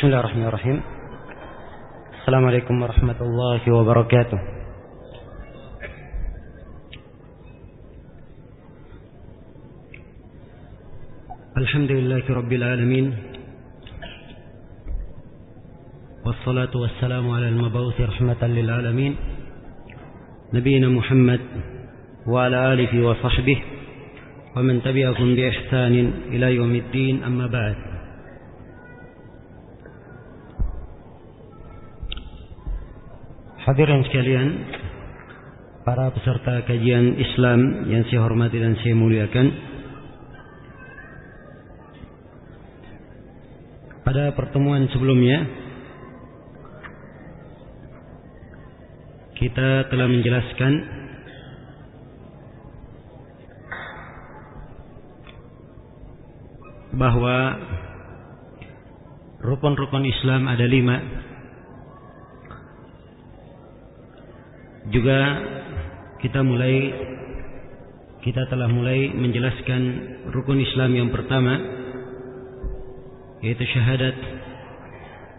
Bismillahirrahmanirrahim. Assalamualaikum warahmatullahi wabarakatuh. Alhamdulillahi rabbil alamin. Wassalatu wassalamu ala al-mab'uuthi rahmatan lil alamin. Nabiyyina Muhammad wa ala alihi wa sahbihi wa man tabi'ahum bi ihsanin ila yaumiddin, amma ba'd. Hadirin sekalian, para peserta kajian Islam yang saya hormati dan saya muliakan, pada pertemuan sebelumnya kita telah menjelaskan bahwa rukun-rukun Islam ada 5. Juga kita telah mulai menjelaskan rukun Islam yang pertama, yaitu syahadat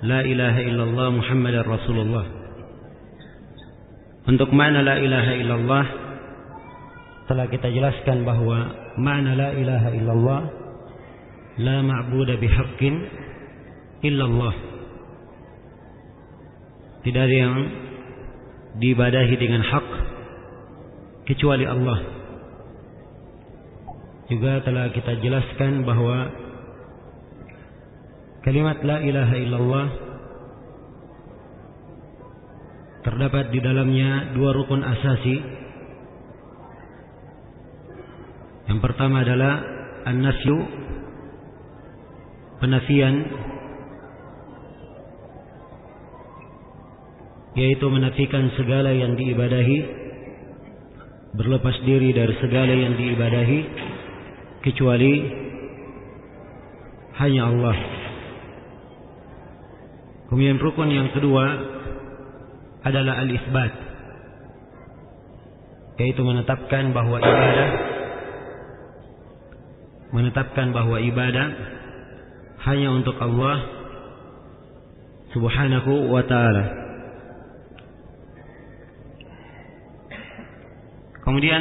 la ilaha illallah Muhammadar Rasulullah. Untuk makna la ilaha illallah telah kita jelaskan bahwa makna la ilaha illallah la ma'buda bihaqqin illallah. Tidak ada yang diibadahi dengan hak kecuali Allah. Juga telah kita jelaskan bahwa kalimat la ilaha illallah terdapat di dalamnya 2 rukun asasi. Yang pertama adalah an-nafyu, penafian, yaitu menafikan segala yang diibadahi, berlepas diri dari segala yang diibadahi kecuali hanya Allah. Kemudian rukun yang kedua adalah al-isbat, yaitu menetapkan bahwa ibadah hanya untuk Allah Subhanahu wa ta'ala. Kemudian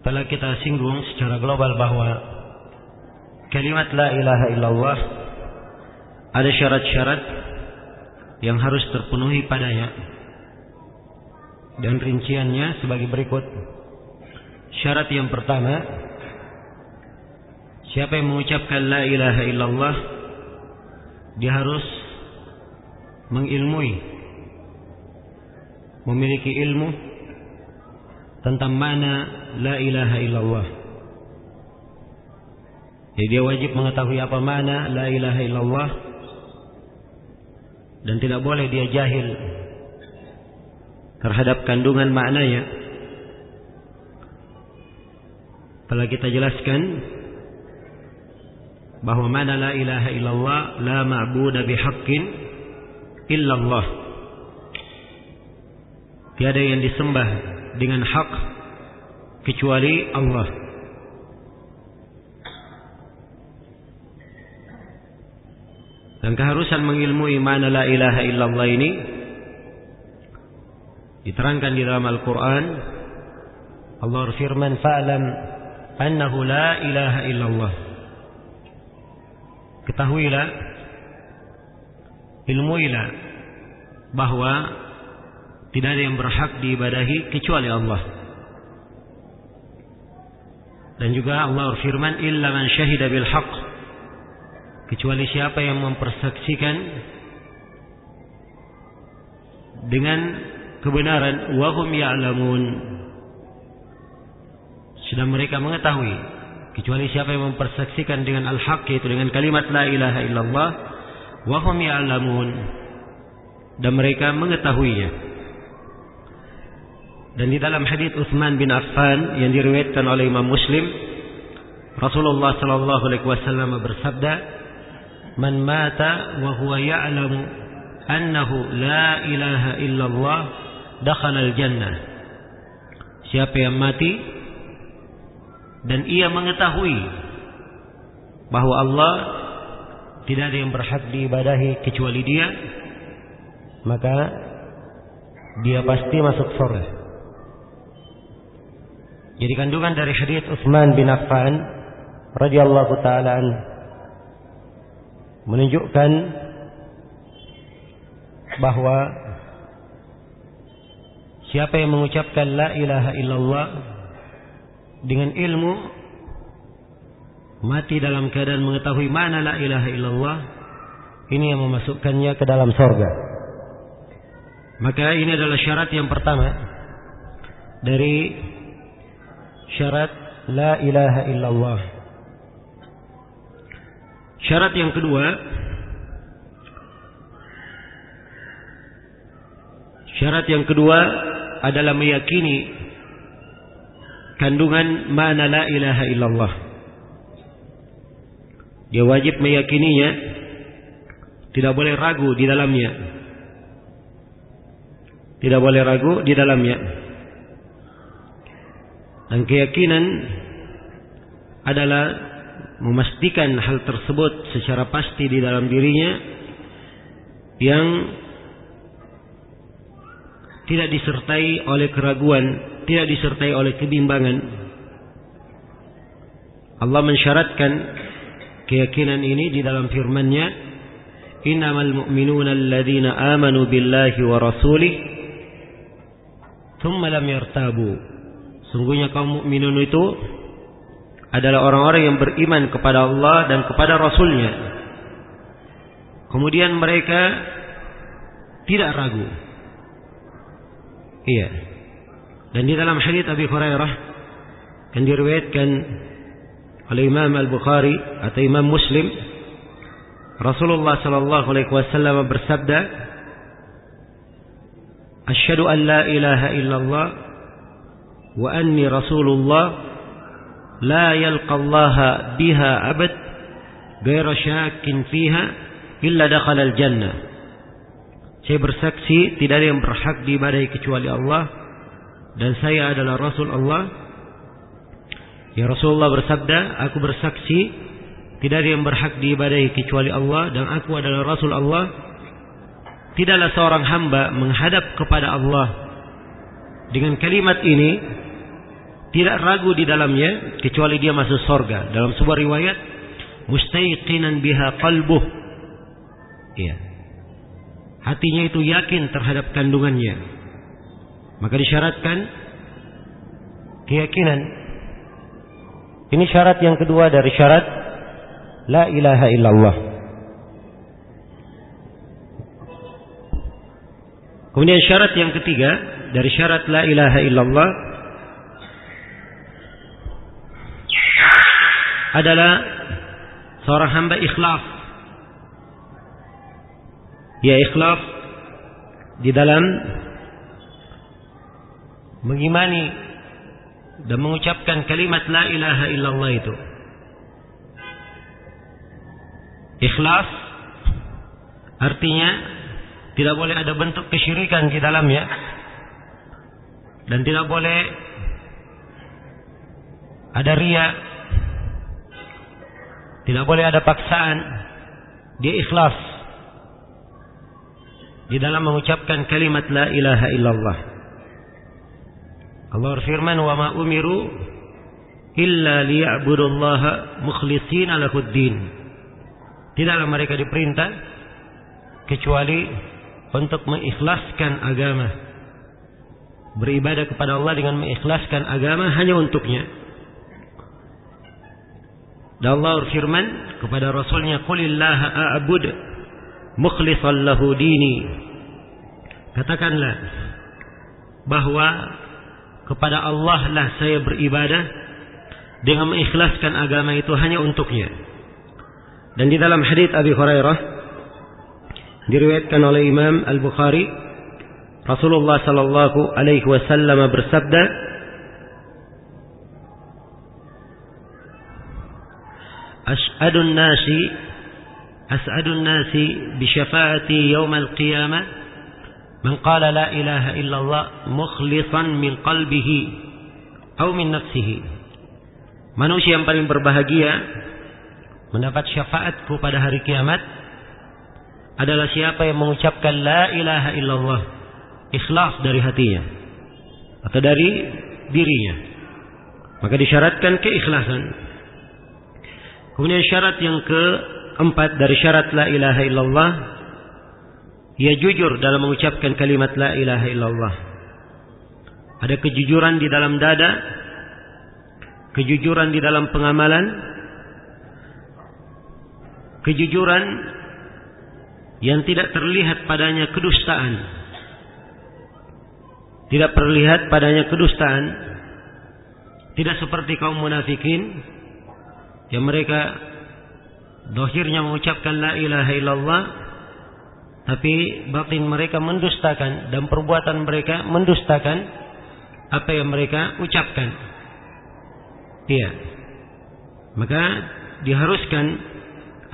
telah kita singgung secara global bahwa kalimat la ilaha illallah ada syarat-syarat yang harus terpenuhi padanya, dan rinciannya sebagai berikut. Syarat yang pertama, siapa yang mengucapkan la ilaha illallah dia harus memiliki ilmu tentang makna la ilaha illallah. Jadi dia wajib mengetahui apa makna la ilaha illallah, dan tidak boleh dia jahil terhadap kandungan maknanya. Telah kita jelaskan bahwa makna la ilaha illallah la ma'buda bihaqqin illallah. Tiada yang disembah dengan hak kecuali Allah. Dan keharusan mengilmui makna la ilaha illallah ini diterangkan di dalam Al-Quran. Allah berfirman, fa'lam annahu la ilaha illallah. Ketahuilah, ilmuilah bahwa tidak ada yang berhak diibadahi kecuali Allah. Dan juga Allah berfirman, illa man syahida bil haqq, kecuali siapa yang mempersaksikan dengan kebenaran, wa hum ya'lamun, sedang mereka mengetahui. Kecuali siapa yang mempersaksikan dengan al-haq, yaitu dengan kalimat la ilaha illallah, wa hum ya'lamun, dan mereka mengetahuinya. Dan di dalam hadits Utsman bin Affan yang diriwayatkan oleh Imam Muslim, Rasulullah sallallahu alaihi wasallam bersabda, "Man mata wa huwa ya'lamu annahu la ilaha illallah dakhala al-jannah." Siapa yang mati dan ia mengetahui bahwa Allah tidak ada yang berhak diibadahi kecuali Dia, maka dia pasti masuk surga. Jadi kandungan dari hadits Utsman bin Affan radhiyallahu taala an menunjukkan bahwa siapa yang mengucapkan la ilaha illallah dengan ilmu, mati dalam keadaan mengetahui mana la ilaha illallah, ini yang memasukkannya ke dalam surga. Maka ini adalah syarat yang pertama dari syarat la ilaha illallah. Syarat yang kedua, adalah meyakini kandungan makna la ilaha illallah. Dia wajib meyakininya, tidak boleh ragu di dalamnya. Tidak boleh ragu di dalamnya. Dan keyakinan adalah memastikan hal tersebut secara pasti di dalam dirinya, yang tidak disertai oleh keraguan, tidak disertai oleh kebimbangan. Allah mensyaratkan keyakinan ini di dalam firman-Nya, innamal mu'minuna alladzina amanu billahi wa rasulih thumma lam yartabu. Sungguhnya kaum mukminun itu adalah orang-orang yang beriman kepada Allah dan kepada Rasul-Nya, kemudian mereka tidak ragu. Iya. Dan di dalam hadits Abi Hurairah yang diriwayatkan oleh Imam Al-Bukhari atau Imam Muslim, Rasulullah sallallahu alaihi wasallam bersabda, asyhadu an la ilaha illallah wa anni rasulullah la yalqallaha biha abad ghaira syakin fiha illa dakhala al-jannah. Saya bersaksi tidak ada yang berhak diibadahi kecuali Allah, dan saya adalah Rasul Allah. Ya, Rasulullah bersabda, aku bersaksi tidak ada yang berhak diibadahi kecuali Allah, dan aku adalah Rasul Allah. Tidaklah seorang hamba menghadap kepada Allah dengan kalimat ini, tidak ragu di dalamnya, kecuali dia masuk surga. Dalam sebuah riwayat, mustayqinan biha qalbuh. Iya. Hatinya itu yakin terhadap kandungannya. Maka disyaratkan keyakinan. Ini syarat yang kedua dari syarat la ilaha illallah. Kemudian syarat yang ketiga dari syarat la ilaha illallah adalah seorang hamba ikhlas. Ya, ikhlas di dalam mengimani dan mengucapkan kalimat la ilaha illallah itu. Ikhlas artinya tidak boleh ada bentuk kesyirikan di dalamnya, dan tidak boleh ada riya, tidak boleh ada paksaan. Dia ikhlas di dalam mengucapkan kalimat la ilaha illallah. Allah berfirman, wa ma umiru illa liya'budullaha mukhlishina lahuddin. Tidaklah mereka diperintah kecuali untuk mengikhlaskan agama, beribadah kepada Allah dengan mengikhlaskan agama hanya untuknya. Dan Allah berfirman kepada Rasulnya, qulillaha a'bud mukhlishan lahu dini. Katakanlah bahwa kepada Allah lah saya beribadah dengan mengikhlaskan agama itu hanya untuknya. Dan di dalam hadits Abi Hurairah diriwayatkan oleh Imam Al-Bukhari, Rasulullah sallallahu alaihi wasallam bersabda, as'adun nasi bi syafaati yaumil qiyamah man qala la ilaha illallah mukhlishan min qalbihi aw min nafsihi. Manusia yang paling berbahagia mendapat syafaatku pada hari kiamat adalah siapa yang mengucapkan la ilaha illallah ikhlas dari hatinya atau dari dirinya. Maka disyaratkan keikhlasan. Kemudian syarat yang keempat dari syarat la ilaha illallah, ia jujur dalam mengucapkan kalimat la ilaha illallah. Ada kejujuran di dalam dada, kejujuran di dalam pengamalan, kejujuran yang tidak terlihat padanya kedustaan. Tidak terlihat padanya kedustaan. Tidak seperti kaum munafikin yang mereka zahirnya mengucapkan la ilaha illallah, tapi batin mereka mendustakan dan perbuatan mereka mendustakan apa yang mereka ucapkan. Iya. Maka diharuskan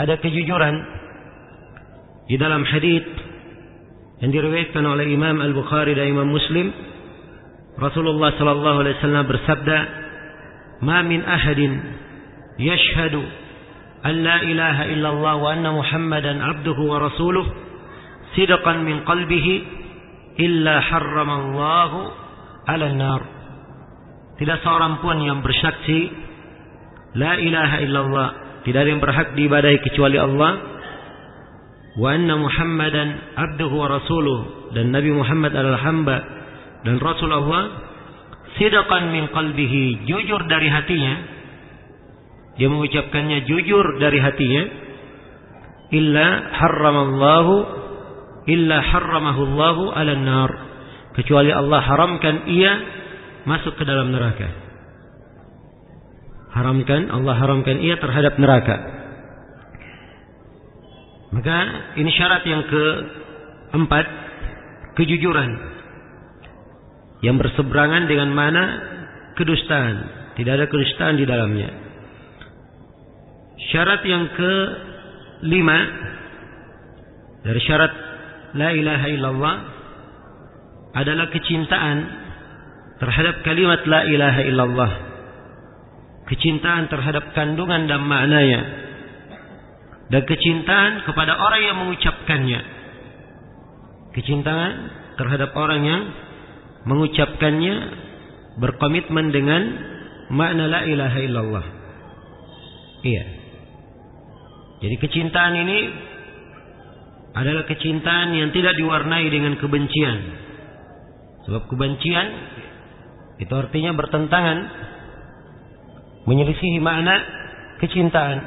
ada kejujuran di dalam hadits yang diriwayatkan oleh Imam Al-Bukhari dan Imam Muslim. Rasulullah sallallahu alaihi wasallam bersabda, "Ma min ahadin yashhadu an la ilaha illallah wa anna Muhammadan abduhu wa rasuluh sidqan min qalbihi illa harramallahu 'alan nar." Tidak seorang pun yang bersaksi la ilaha illallah, tidak ada yang berhak diibadahi kecuali Allah, wa anna Muhammadan abduhu wa rasuluh, dan Nabi Muhammad adalah hamba dan Rasul Allah, sidqan min qalbihi, jujur dari hatinya, dia mengucapkannya jujur dari hatinya, illa harramahu Allahu 'alan nar, kecuali Allah haramkan ia masuk ke dalam neraka. Allah haramkan ia terhadap neraka. Maka ini syarat yang keempat, kejujuran yang berseberangan dengan mana kedustaan. Tidak ada kedustaan di dalamnya. Syarat yang kelima dari syarat la ilaha illallah adalah kecintaan terhadap kalimat la ilaha illallah. Kecintaan terhadap kandungan dan maknanya, dan kecintaan kepada orang yang mengucapkannya. Kecintaan terhadap orang yang mengucapkannya, berkomitmen dengan makna la ilaha illallah. Iya. Jadi kecintaan ini adalah kecintaan yang tidak diwarnai dengan kebencian. Sebab kebencian itu artinya bertentangan, menyelisihi makna kecintaan.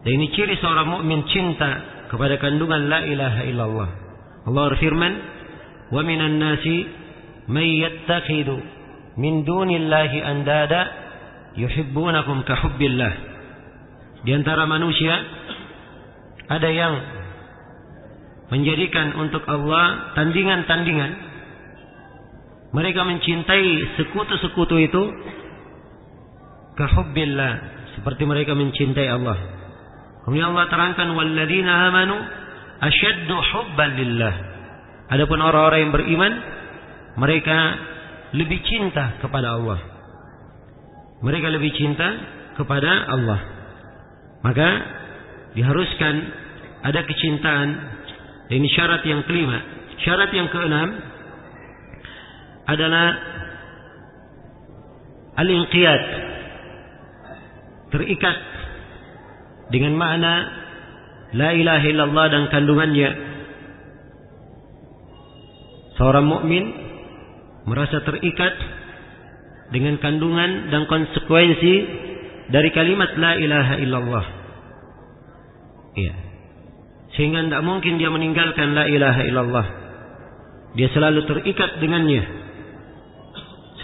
Dan ini ciri seorang mukmin cinta kepada kandungan la ilaha illallah. Allah berfirman, "Wa minan nasi may yattakhidhu min dunillahi andada yuhibbunakum ka hubbillah." Di antara manusia ada yang menjadikan untuk Allah tandingan-tandingan. Mereka mencintai sekutu-sekutu itu ka hubbillah, seperti mereka mencintai Allah. Kemudian Allah terangkan, "Walladzina amanu asyaddu hubban lillah." Adapun orang-orang yang beriman, mereka lebih cinta kepada Allah. Mereka lebih cinta kepada Allah. Maka diharuskan ada kecintaan. Ini syarat yang kelima. Syarat yang keenam adalah al-inqiyad, terikat dengan makna la ilaha illallah dan kandungannya. Seorang mukmin merasa terikat dengan kandungan dan konsekuensi dari kalimat la ilaha illallah. Iya. Sehingga tidak mungkin dia meninggalkan la ilaha illallah. Dia selalu terikat dengannya.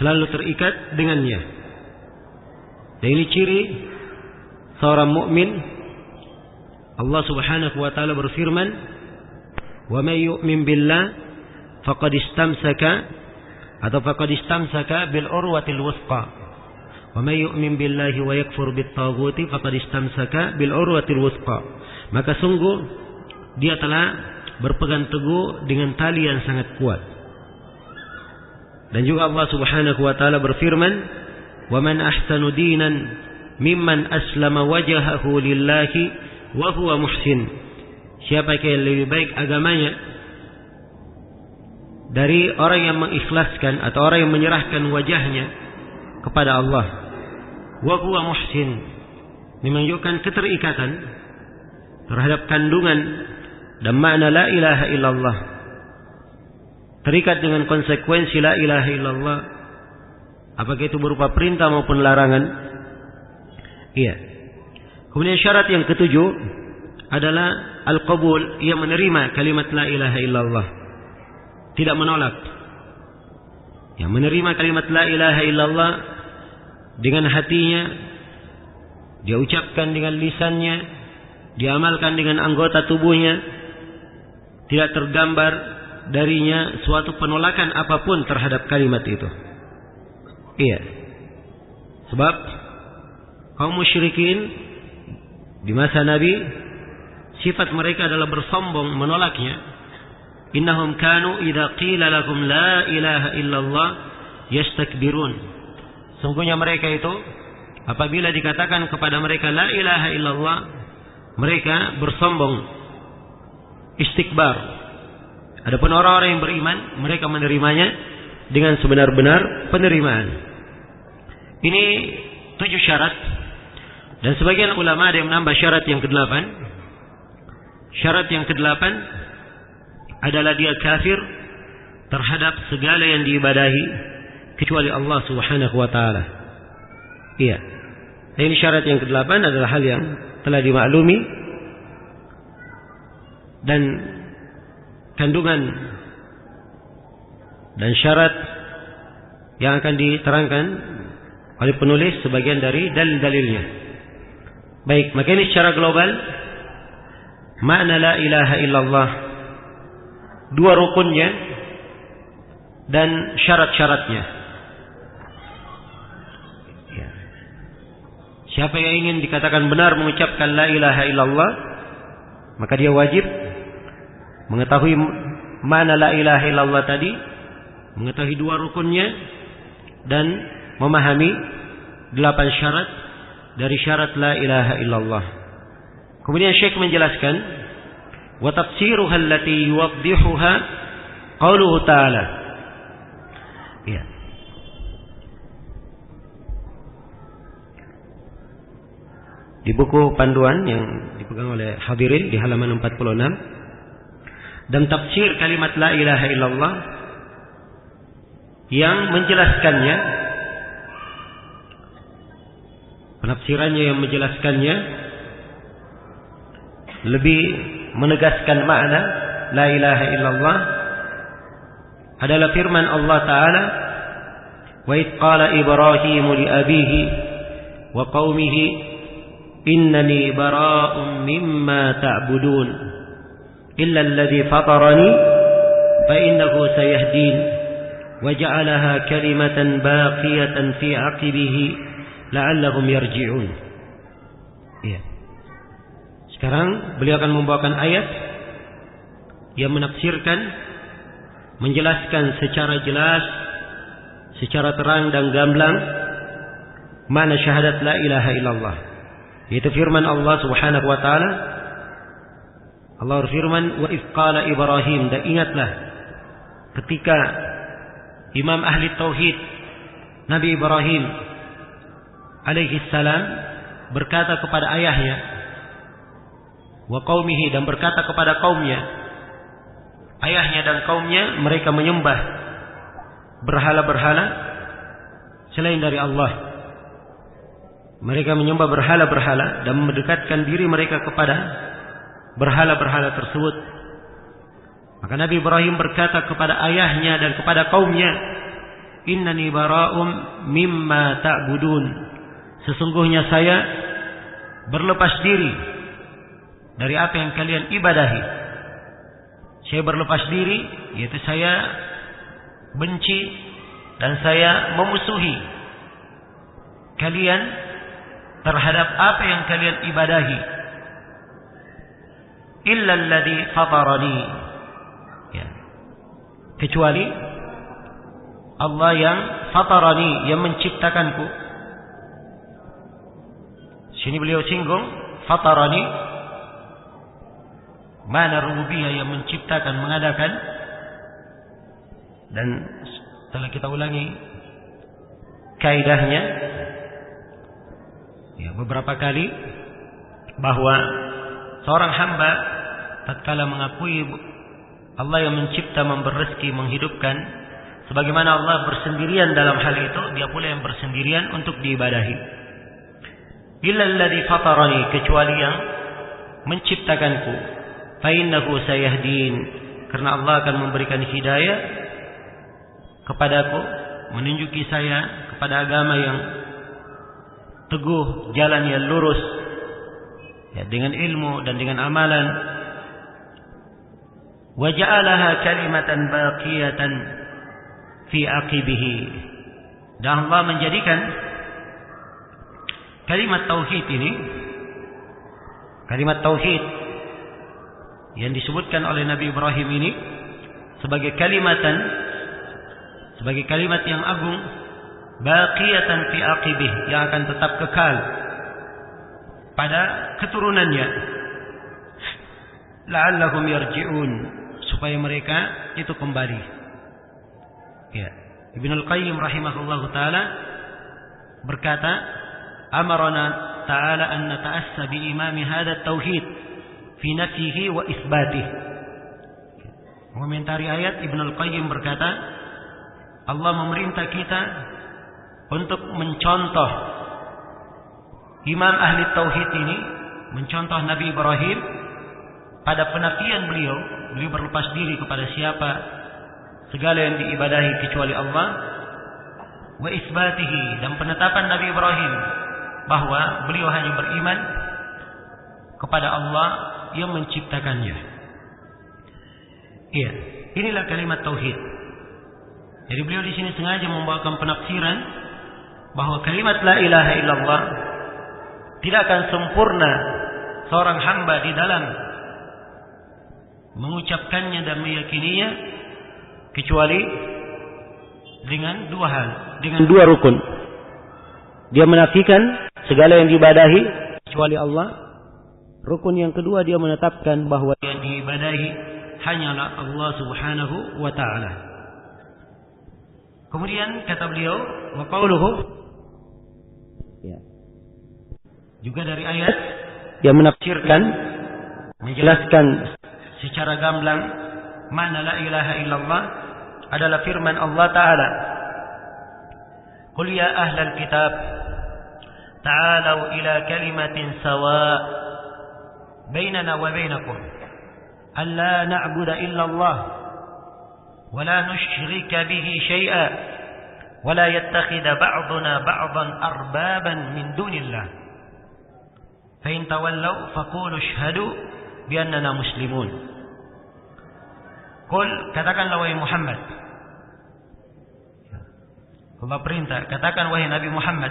Selalu terikat dengannya. Dan ini ciri seorang mukmin. Allah Subhanahu wa taala berfirman, "Wa may yu'min billah faqad istamsaka bil urwatil wuthqa. Wa may yu'min billahi wa yakfur bit taghuti faqad istamsaka bil urwatil wuthqa." Maka sungguh dia telah berpegang teguh dengan tali yang sangat kuat. Dan juga Allah Subhanahu wa taala berfirman, "Wa man ahsanu dinan mimman aslama wajhahu lillahi wa huwa muhsin. Siapa yang lebih baik agamanya dari orang yang mengikhlaskan atau orang yang menyerahkan wajahnya kepada Allah. Wa huwa muhsin, menunjukkan keterikatan terhadap kandungan dan makna la ilaha illallah, terikat dengan konsekuensi la ilaha illallah, apakah itu berupa perintah maupun larangan. Iya. Kemudian syarat yang ketujuh adalah al-qabul, ia menerima kalimat la ilaha illallah, tidak menolak. Yang menerima kalimat la ilaha illallah dengan hatinya, dia ucapkan dengan lisannya, diamalkan dengan anggota tubuhnya, tidak tergambar darinya suatu penolakan apapun terhadap kalimat itu. Iya. Sebab kaum musyrikin di masa Nabi, sifat mereka adalah bersombong, menolaknya. Innahum kanu idza qila lahum la ilaha illallah yastakbirun. Sungguhnya mereka itu apabila dikatakan kepada mereka la ilaha illallah, mereka bersombong, istikbar. Adapun orang-orang yang beriman, mereka menerimanya dengan sebenar-benar penerimaan. Ini 7 syarat. Dan sebagian ulama ada yang menambah syarat yang ke-8. Syarat yang ke-8 adalah dia kafir terhadap segala yang diibadahi kecuali Allah Subhanahu wa taala. Iya. Ini syarat yang ke-8 adalah hal yang telah dimaklumi, dan kandungan dan syarat yang akan diterangkan oleh penulis sebagian dari dalil-dalilnya. Baik, maka ini secara global makna la ilaha illallah, 2 rukunnya dan syarat-syaratnya. Ya. Siapa yang ingin dikatakan benar mengucapkan la ilaha illallah, maka dia wajib mengetahui makna la ilaha illallah tadi, mengetahui 2 rukunnya, dan memahami 8 syarat dari syarat la ilaha illallah. Kemudian Syekh menjelaskan, wa tafsiruha allati yuwaddihuha qauluhu ta'ala. Ya. Di buku panduan yang dipegang oleh hadirin di halaman 46, dan tafsir kalimat la ilaha illallah yang menjelaskannya, penafsirannya yang menjelaskannya lebih menegaskan makna la ilaha illallah adalah firman Allah Ta'ala, wa idh qala Ibrahim li abihi wa qaumihi innani bara'un mimma ta'budun illa alladhi fatarani fa innahu sayahdin wa ja'alaha kalimatan baqiyatan fi 'aqibihi la'allahum yarji'un. Ya. Sekarang beliau akan membawakan ayat yang menafsirkan, menjelaskan secara jelas, secara terang dan gamblang makna syahadat la ilaha illallah. Yaitu firman Allah Subhanahu wa taala. Allah berfirman, wa idh qala Ibrahim, dan ingatlah ketika Imam ahli tauhid Nabi Ibrahim alaihi salam berkata kepada ayahnya, wa qaumihi, dan berkata kepada kaumnya. Ayahnya dan kaumnya mereka menyembah berhala-berhala selain dari Allah. Mereka menyembah berhala-berhala dan mendekatkan diri mereka kepada berhala-berhala tersebut. Maka Nabi Ibrahim berkata kepada ayahnya dan kepada kaumnya, innani bara'um mimma ta'budun, sesungguhnya saya berlepas diri dari apa yang kalian ibadahi. Saya berlepas diri, yaitu saya benci dan saya memusuhi kalian terhadap apa yang kalian ibadahi. Illa alladhi fatarani, ya, kecuali Allah yang fatarani, yang menciptakanku. sini beliau singgung fatarani, mana rububiyah yang menciptakan, mengadakan. Dan setelah kita ulangi kaidahnya ya beberapa kali, bahwa seorang hamba tatkala mengakui Allah yang mencipta, memberi rezeki, menghidupkan, sebagaimana Allah bersendirian dalam hal itu, dia pula yang bersendirian untuk diibadahi. Illa alladhi fatarani, kecuali yang menciptakanku, fa innahu sayahdin, karena Allah akan memberikan hidayah kepadaku, menunjuki saya kepada agama yang teguh, jalan yang lurus ya, dengan ilmu dan dengan amalan. Wa ja'alaha kalimatan baqiyatan fi aqibihi, dan Allah menjadikan kalimat tauhid ini, kalimat tauhid yang disebutkan oleh Nabi Ibrahim ini sebagai kalimat yang agung, baqiyatan fi aqibih, yang akan tetap kekal pada keturunannya, la'allahum yarji'un, supaya mereka itu kembali. Ya, Ibnul Qayyim rahimahullahu taala berkata, amarana ta'ala an nata'assa bi imami hadha tauhid fi nafsihi wa isbatih. Komentari ayat, Ibnul Qayyim berkata, Allah memerintah kita untuk mencontoh imam ahli tauhid ini, mencontoh Nabi Ibrahim pada penafian beliau berlepas diri kepada siapa segala yang diibadahi kecuali Allah, wa isbatihi, dan penetapan Nabi Ibrahim bahwa beliau hanya beriman kepada Allah yang menciptakannya. Iya, inilah kalimat tauhid. Jadi beliau di sini sengaja membawakan penafsiran bahwa kalimat la ilaha illallah tidak akan sempurna seorang hamba di dalam mengucapkannya dan meyakininya kecuali dengan dua hal, dengan dua rukun. Dia menafikan segala yang diibadahi kecuali Allah. Rukun yang kedua, dia menetapkan bahwa yang diibadahi hanyalah Allah Subhanahu wa taala. Kemudian kata beliau, wa qauluhu, ya, juga dari ayat yang menafsirkan, menjelaskan secara gamblang makna la ilaha illallah adalah firman Allah Ta'ala, qul ya ahlal kitab ta'alau ila kalimatin sawa' bainana wa bainakum alla na'budu illallah wa la nusyrika bihi syai'a wa la yattakhidha ba'duna ba'dan arbaban min dunillah fa in tawallaw faqulu ashhadu bi annana muslimun. Qul, katakanlah wahai Muhammad, Allah perintah, katakan wahai Nabi Muhammad,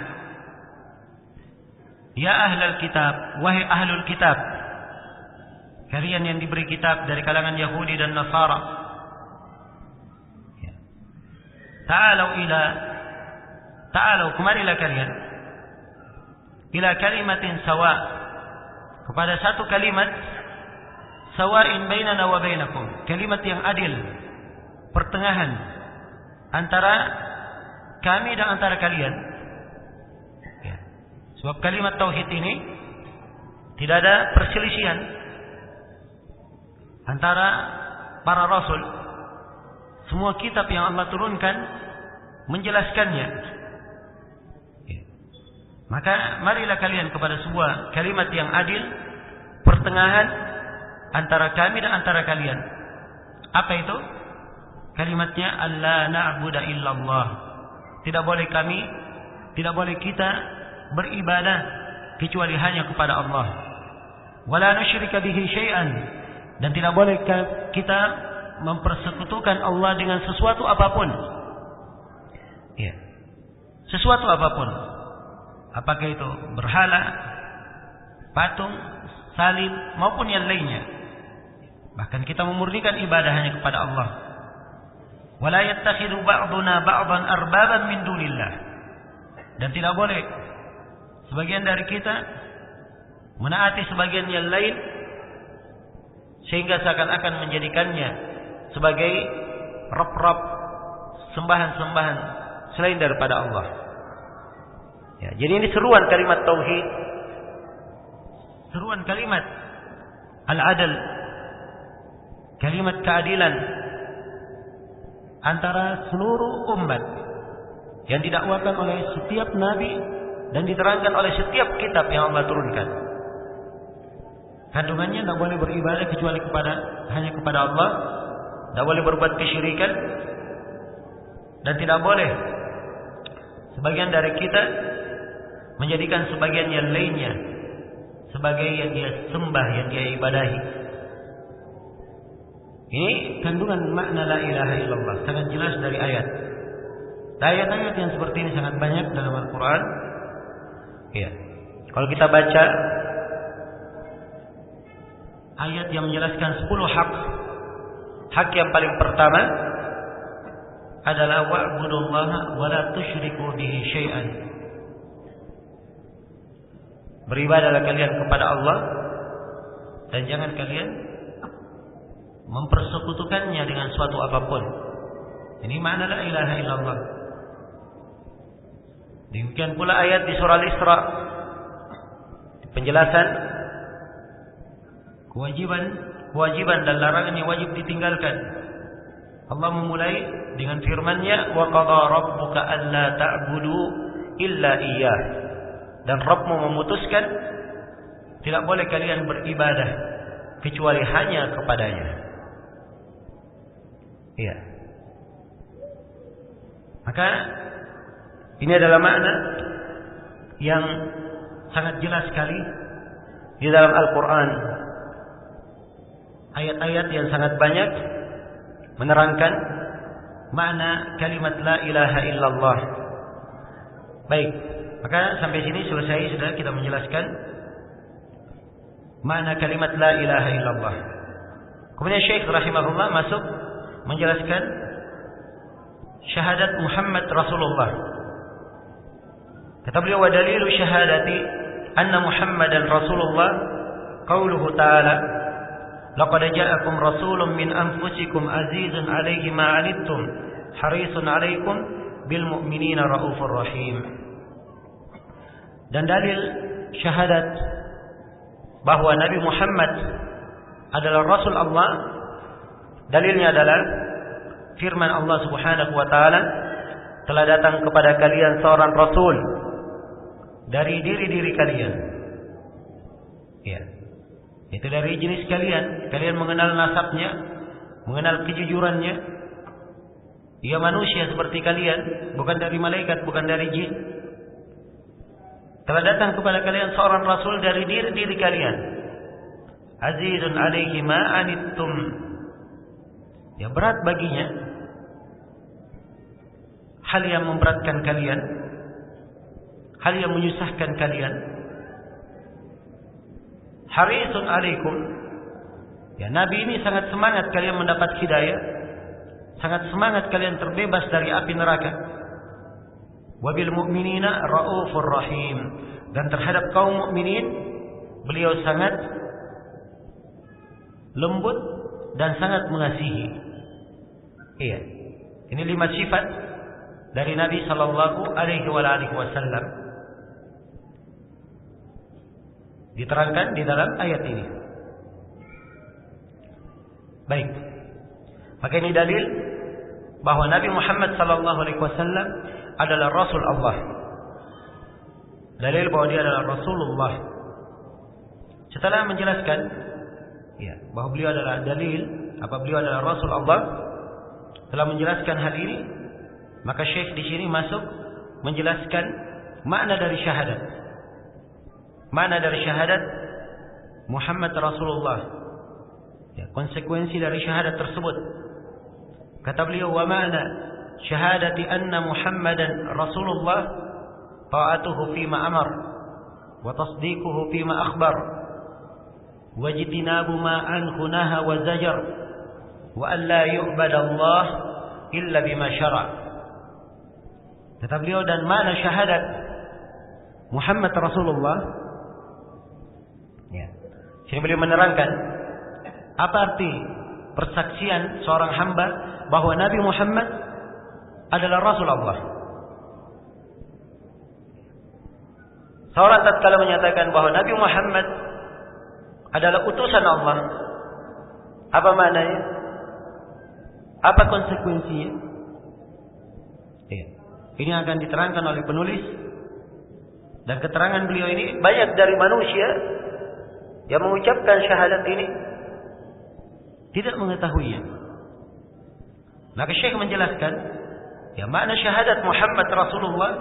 ya ahlul kitab, wahai ahlul kitab, kalian yang diberi kitab dari kalangan Yahudi dan Nasara, ta'alau kemarilah kalian ila kalimatin sawa, kepada satu kalimat, sawa'in bainana wa bainakum, kalimat yang adil, pertengahan antara kami dan antara kalian. Ya. Sebab kalimat tauhid ini tidak ada perselisihan antara para rasul. Semua kitab yang Allah turunkan menjelaskannya. Ya. Maka marilah kalian kepada sebuah kalimat yang adil, pertengahan antara kami dan antara kalian. Apa itu? Kalimatnya alla na'budu illallah. Tidak boleh kita beribadah kecuali hanya kepada Allah. Wala nusyrika bihi syai'an, dan tidak boleh kita mempersekutukan Allah dengan sesuatu apapun. Ya. Sesuatu apapun. Apakah itu berhala, patung, salib maupun yang lainnya. Bahkan kita memurnikan ibadah hanya kepada Allah. Wala yattakhidhu ba'duna ba'dan arbaban min dunillah, dan tidak boleh sebagian dari kita menaati sebagian yang lain, sehingga seakan-akan menjadikannya sebagai rob-rob, sembahan-sembahan selain daripada Allah. Ya, jadi ini seruan kalimat tauhid, seruan kalimat al-adl, kalimat keadilan antara seluruh umat yang didakwakan oleh setiap nabi dan diterangkan oleh setiap kitab yang Allah turunkan. Kandungannya tidak boleh beribadah kecuali hanya kepada Allah, tidak boleh berbuat kesyirikan, dan tidak boleh sebagian dari kita menjadikan sebagian yang lainnya sebagai yang dia sembah, yang dia ibadahi. Ini kandungan makna la ilaha illallah sangat jelas dari ayat. Ayat-ayat yang seperti ini sangat banyak dalam Al-Quran. Ya. Kalau kita baca ayat yang menjelaskan 10 hak. Hak yang paling pertama adalah wa'budullaha wa la tusyriku bihi syai'an. Beribadahlah kalian kepada Allah dan jangan kalian mempersekutukannya dengan suatu apapun. Ini makna la ilaha illallah. Demikian pula ayat di surah Al-Isra, penjelasan kewajiban dan larangan yang wajib ditinggalkan. Allah memulai dengan firman-Nya, wa qadha rabbuka alla ta'budu illa iyyah. Dan Rabbmu memutuskan tidak boleh kalian beribadah kecuali hanya kepadanya. Iya. Maka ini adalah makna yang sangat jelas sekali di dalam Al-Quran. Ayat-ayat yang sangat banyak menerangkan makna kalimat la ilaha illallah. Baik, maka sampai sini selesai sudah kita menjelaskan makna kalimat la ilaha illallah. Kemudian Syekh rahimahullah masuk menjelaskan syahadat Muhammad Rasulullah. Kata beliau, wa dalilu syahadati anna Muhammadan Rasulullah qauluhu ta'ala laqad ja'akum rasulun min anfusikum azizun 'alaihi ma 'anittum harisun 'alaikum bil mu'minina raufur rahim. Dan dalil syahadat bahwa Nabi Muhammad adalah Rasul Allah, dalilnya adalah firman Allah Subhanahu wa taala, telah datang kepada kalian seorang rasul dari diri-diri kalian. Ya. Itu dari jenis kalian. Kalian mengenal nasabnya, mengenal kejujurannya. Dia manusia seperti kalian, bukan dari malaikat, bukan dari jin. Telah datang kepada kalian seorang rasul dari diri-diri kalian. Azizun 'alaihi ma 'anittum. Ya, berat baginya hal yang memberatkan kalian, hal yang menyusahkan kalian. Harisun 'alaikum. Ya, Nabi ini sangat semangat kalian mendapat hidayah, sangat semangat kalian terbebas dari api neraka. Wabil mu'minina raufur rahim. Dan terhadap kaum mukminin beliau sangat lembut dan sangat mengasihi. Iya. Ini 5 sifat dari Nabi sallallahu alaihi wasallam diterangkan di dalam ayat ini. Baik. Maka ini dalil bahwa Nabi Muhammad sallallahu alaihi wasallam adalah Rasul Allah. Dalil bahwa dia adalah Rasulullah. Setelah menjelaskan ya, bahwa beliau adalah dalil, beliau adalah Rasul Allah, telah menjelaskan hal ini, maka Syekh di sini masuk menjelaskan makna dari syahadat. Makna dari syahadat Muhammad Rasulullah. Ya, konsekuensi dari syahadat tersebut. Kata beliau, wa ma'na syahadati anna Muhammadan Rasulullah ta'atuhu fima amar wa tasdiquhu fima akhbar wa jitinabu ma anhu naha wa zajar wa an la yu'bada Allah illa bima syara'. Kata beliau, dan makna syahadat Muhammad Rasulullah Ya. Sini beliau menerangkan apa arti persaksian seorang hamba bahwa Nabi Muhammad adalah Rasul Allah. Seorang tatkala menyatakan bahwa Nabi Muhammad adalah utusan Allah, apa maknanya? Apa konsekuensinya? Ya. Ini akan diterangkan oleh penulis, dan keterangan beliau ini banyak dari manusia yang mengucapkan syahadat ini tidak mengetahuinya. Maka Syekh menjelaskan, ya makna syahadat Muhammad Rasulullah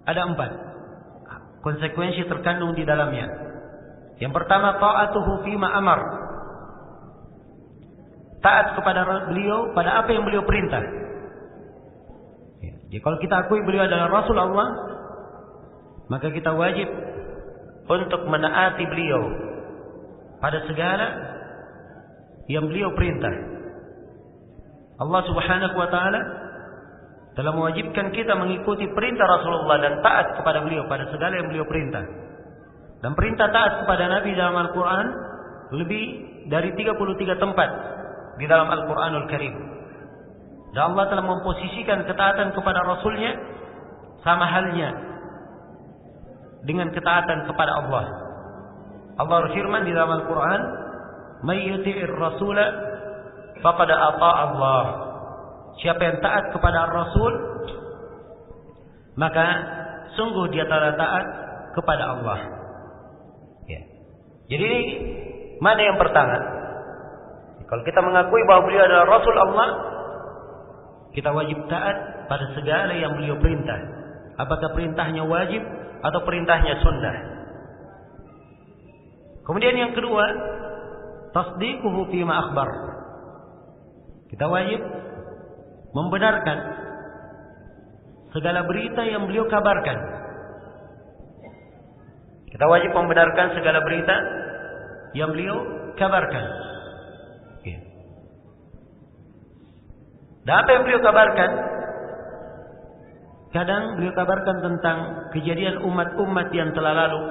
ada 4 konsekuensi terkandung di dalamnya. Yang pertama, ta'atuhu fima amar, taat kepada beliau pada apa yang beliau perintah. Jadi kalau kita akui beliau adalah Rasul Allah, maka kita wajib untuk menaati beliau pada segala yang beliau perintah. Allah Subhanahu wa taala telah mewajibkan kita mengikuti perintah Rasulullah dan taat kepada beliau pada segala yang beliau perintah. Dan perintah taat kepada Nabi dalam Al-Quran lebih dari 33 tempat di dalam Al-Quranul Karim. Dan Allah telah memposisikan ketaatan kepada Rasulnya sama halnya dengan ketaatan kepada Allah. Allah berfirman di dalam Al-Quran, "May yuti'ir rasula faqad ata'a Allah." Siapa yang taat kepada Rasul, maka sungguh dia telah taat kepada Allah. Ya. Jadi ini mana yang pertama? Kalau kita mengakui bahwa beliau adalah Rasul Allah, kita wajib taat pada segala yang beliau perintah. Apakah perintahnya wajib atau perintahnya sunnah. Kemudian yang kedua, tasdiquhu fima akhbar. Kita wajib membenarkan segala berita yang beliau kabarkan. Kita wajib membenarkan segala berita yang beliau kabarkan. Dan apa yang beliau kabarkan? Kadang beliau kabarkan tentang kejadian umat-umat yang telah lalu.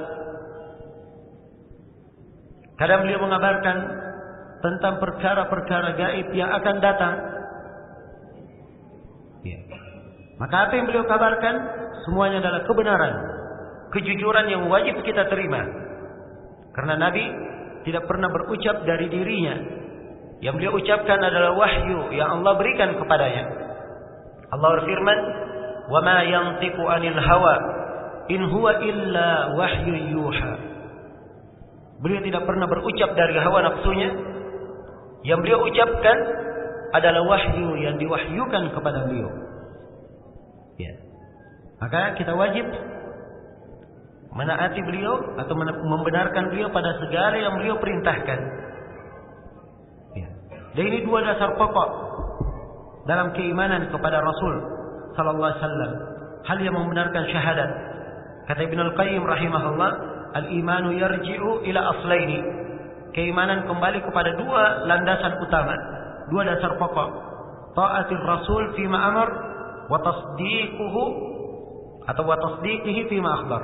Kadang beliau mengabarkan tentang perkara-perkara gaib yang akan datang. Ya. Maka apa yang beliau kabarkan semuanya adalah kebenaran, kejujuran yang wajib kita terima. Karena Nabi tidak pernah berucap dari dirinya. Yang beliau ucapkan adalah wahyu yang Allah berikan kepadanya. Allah berfirman, "Wa ma yantiqu 'anil hawa in huwa illa wahyu yuha." Beliau tidak pernah berucap dari hawa nafsunya. Yang beliau ucapkan adalah wahyu yang diwahyukan kepada beliau. Ya. Maka kita wajib menaati beliau atau membenarkan beliau pada segala yang beliau perintahkan. Ya. Dan ini dua dasar pokok dalam keimanan kepada Rasul sallallahu alaihi wasallam. Hal yang membenarkan syahadat. Kata Ibnu Al-Qayyim rahimahullah, al-imanu yarji'u ila aslaini. Keimanan kembali kepada dua landasan utama, dua dasar pokok. Ta'atir Rasul fima amar wa tasdiquhu atau wa tasdiqihi fima akhbar.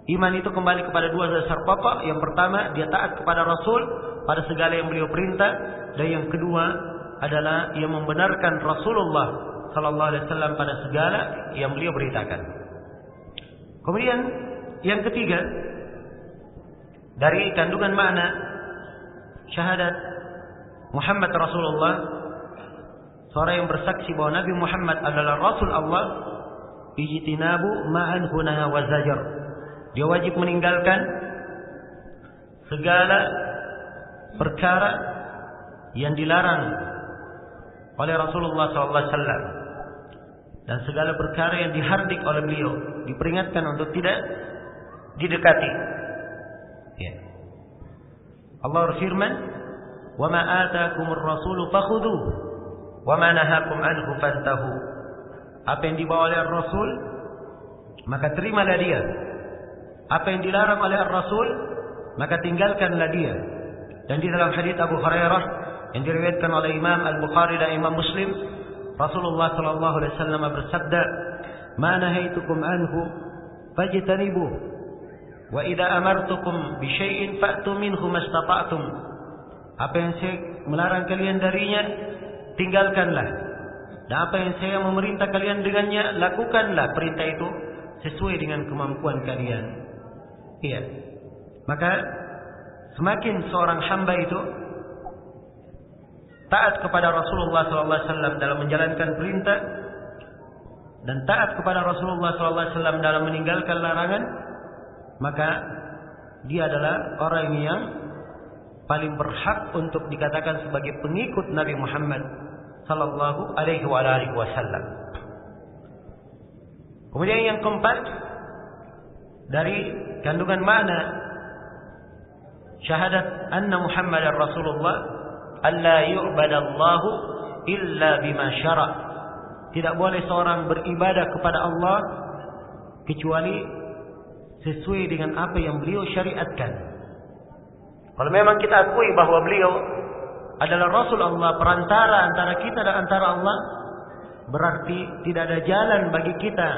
Iman itu kembali kepada dua dasar pokok. Yang pertama, dia taat kepada Rasul pada segala yang beliau perintah, dan yang kedua adalah ia membenarkan Rasulullah sallallahu alaihi wasallam pada segala yang beliau beritakan. Kemudian yang ketiga, dari kandungan makna syahadat Muhammad Rasulullah, seorang yang bersaksi bahwa Nabi Muhammad adalah Rasul Allah, ijtinabu ma'an hunaha wa zajar. Dia wajib meninggalkan segala perkara yang dilarang oleh Rasulullah SAW dan segala perkara yang dihardik oleh beliau, diperingatkan untuk tidak didekati. Ya. Allah berfirman, "Wa ma ataakumur rasulu fakhudhuhu wa ma nahakum anhu fantahu." Apa yang dibawa oleh Rasul, maka terimalah dia. Apa yang dilarang oleh Rasul, maka tinggalkanlah dia. Dan di dalam hadis Abu Hurairah yang diriwayatkan oleh Imam Al-Bukhari dan Imam Muslim, Rasulullah sallallahu alaihi wasallam bersabda, "Ma nahaitukum anhu fajtanibuh, Wa idza amartukum bi syai'in fa'tu minhu mastata'tum. Apa yang saya melarang kalian darinya, tinggalkanlah. Dan apa yang saya memerintah kalian dengannya, lakukanlah perintah itu sesuai dengan kemampuan kalian. Iya. Maka semakin seorang hamba itu taat kepada Rasulullah SAW dalam menjalankan perintah dan taat kepada Rasulullah SAW dalam meninggalkan larangan, maka dia adalah orang yang paling berhak untuk dikatakan sebagai pengikut Nabi Muhammad sallallahu alaihi wasallam. Kemudian yang keempat dari kandungan makna syahadat anna Muhammadar Rasulullah, alla yu'badallahu illa bima syara'. Tidak boleh seorang beribadah kepada Allah kecuali sesuai dengan apa yang beliau syariatkan. Kalau memang kita akui bahwa beliau adalah Rasul Allah, perantara antara kita dan antara Allah, berarti tidak ada jalan bagi kita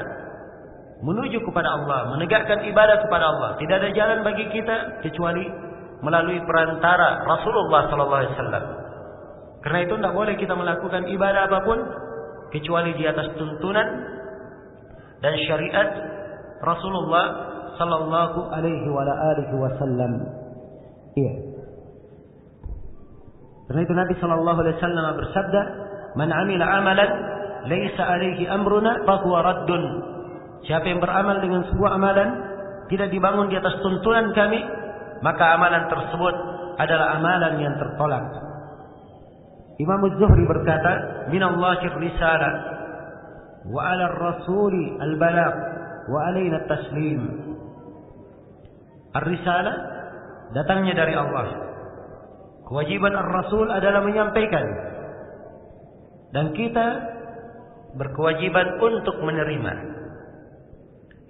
menuju kepada Allah, menegakkan ibadah kepada Allah. Tidak ada jalan bagi kita kecuali melalui perantara Rasulullah SAW. Karena itu tidak boleh kita melakukan ibadah apapun kecuali di atas tuntunan dan syariat Rasulullah sallallahu alaihi wasallam. Iya. Karena itu Nabi sallallahu alaihi wasallam bersabda, "Man 'amila 'amalan laisa alaihi amruna fa huwa raddun." Siapa yang beramal dengan sebuah amalan tidak dibangun di atas tuntunan kami, maka amalan tersebut adalah amalan yang tertolak. Imam Az-Zuhri berkata, "Minallahi ar-risalah wa 'ala ar-rasuli al-balagh wa 'alaina at-taslim." Ar-risalah datangnya dari Allah. Kewajiban ar-rasul adalah menyampaikan, dan kita berkewajiban untuk menerima.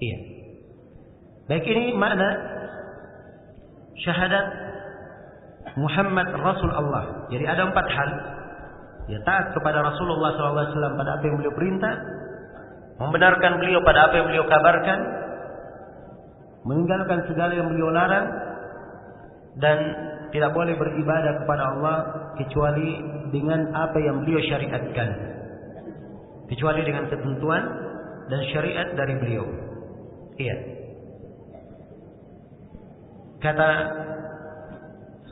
Iya. Baik, ini makna syahadat Muhammad Rasul Allah. Jadi ada 4 hal. Dia taat kepada Rasulullah SAW pada apa yang beliau perintah, membenarkan beliau pada apa yang beliau kabarkan, meninggalkan segala yang beliau larang, dan tidak boleh beribadah kepada Allah kecuali dengan apa yang beliau syariatkan, kecuali dengan ketentuan dan syariat dari beliau. Iya. Kata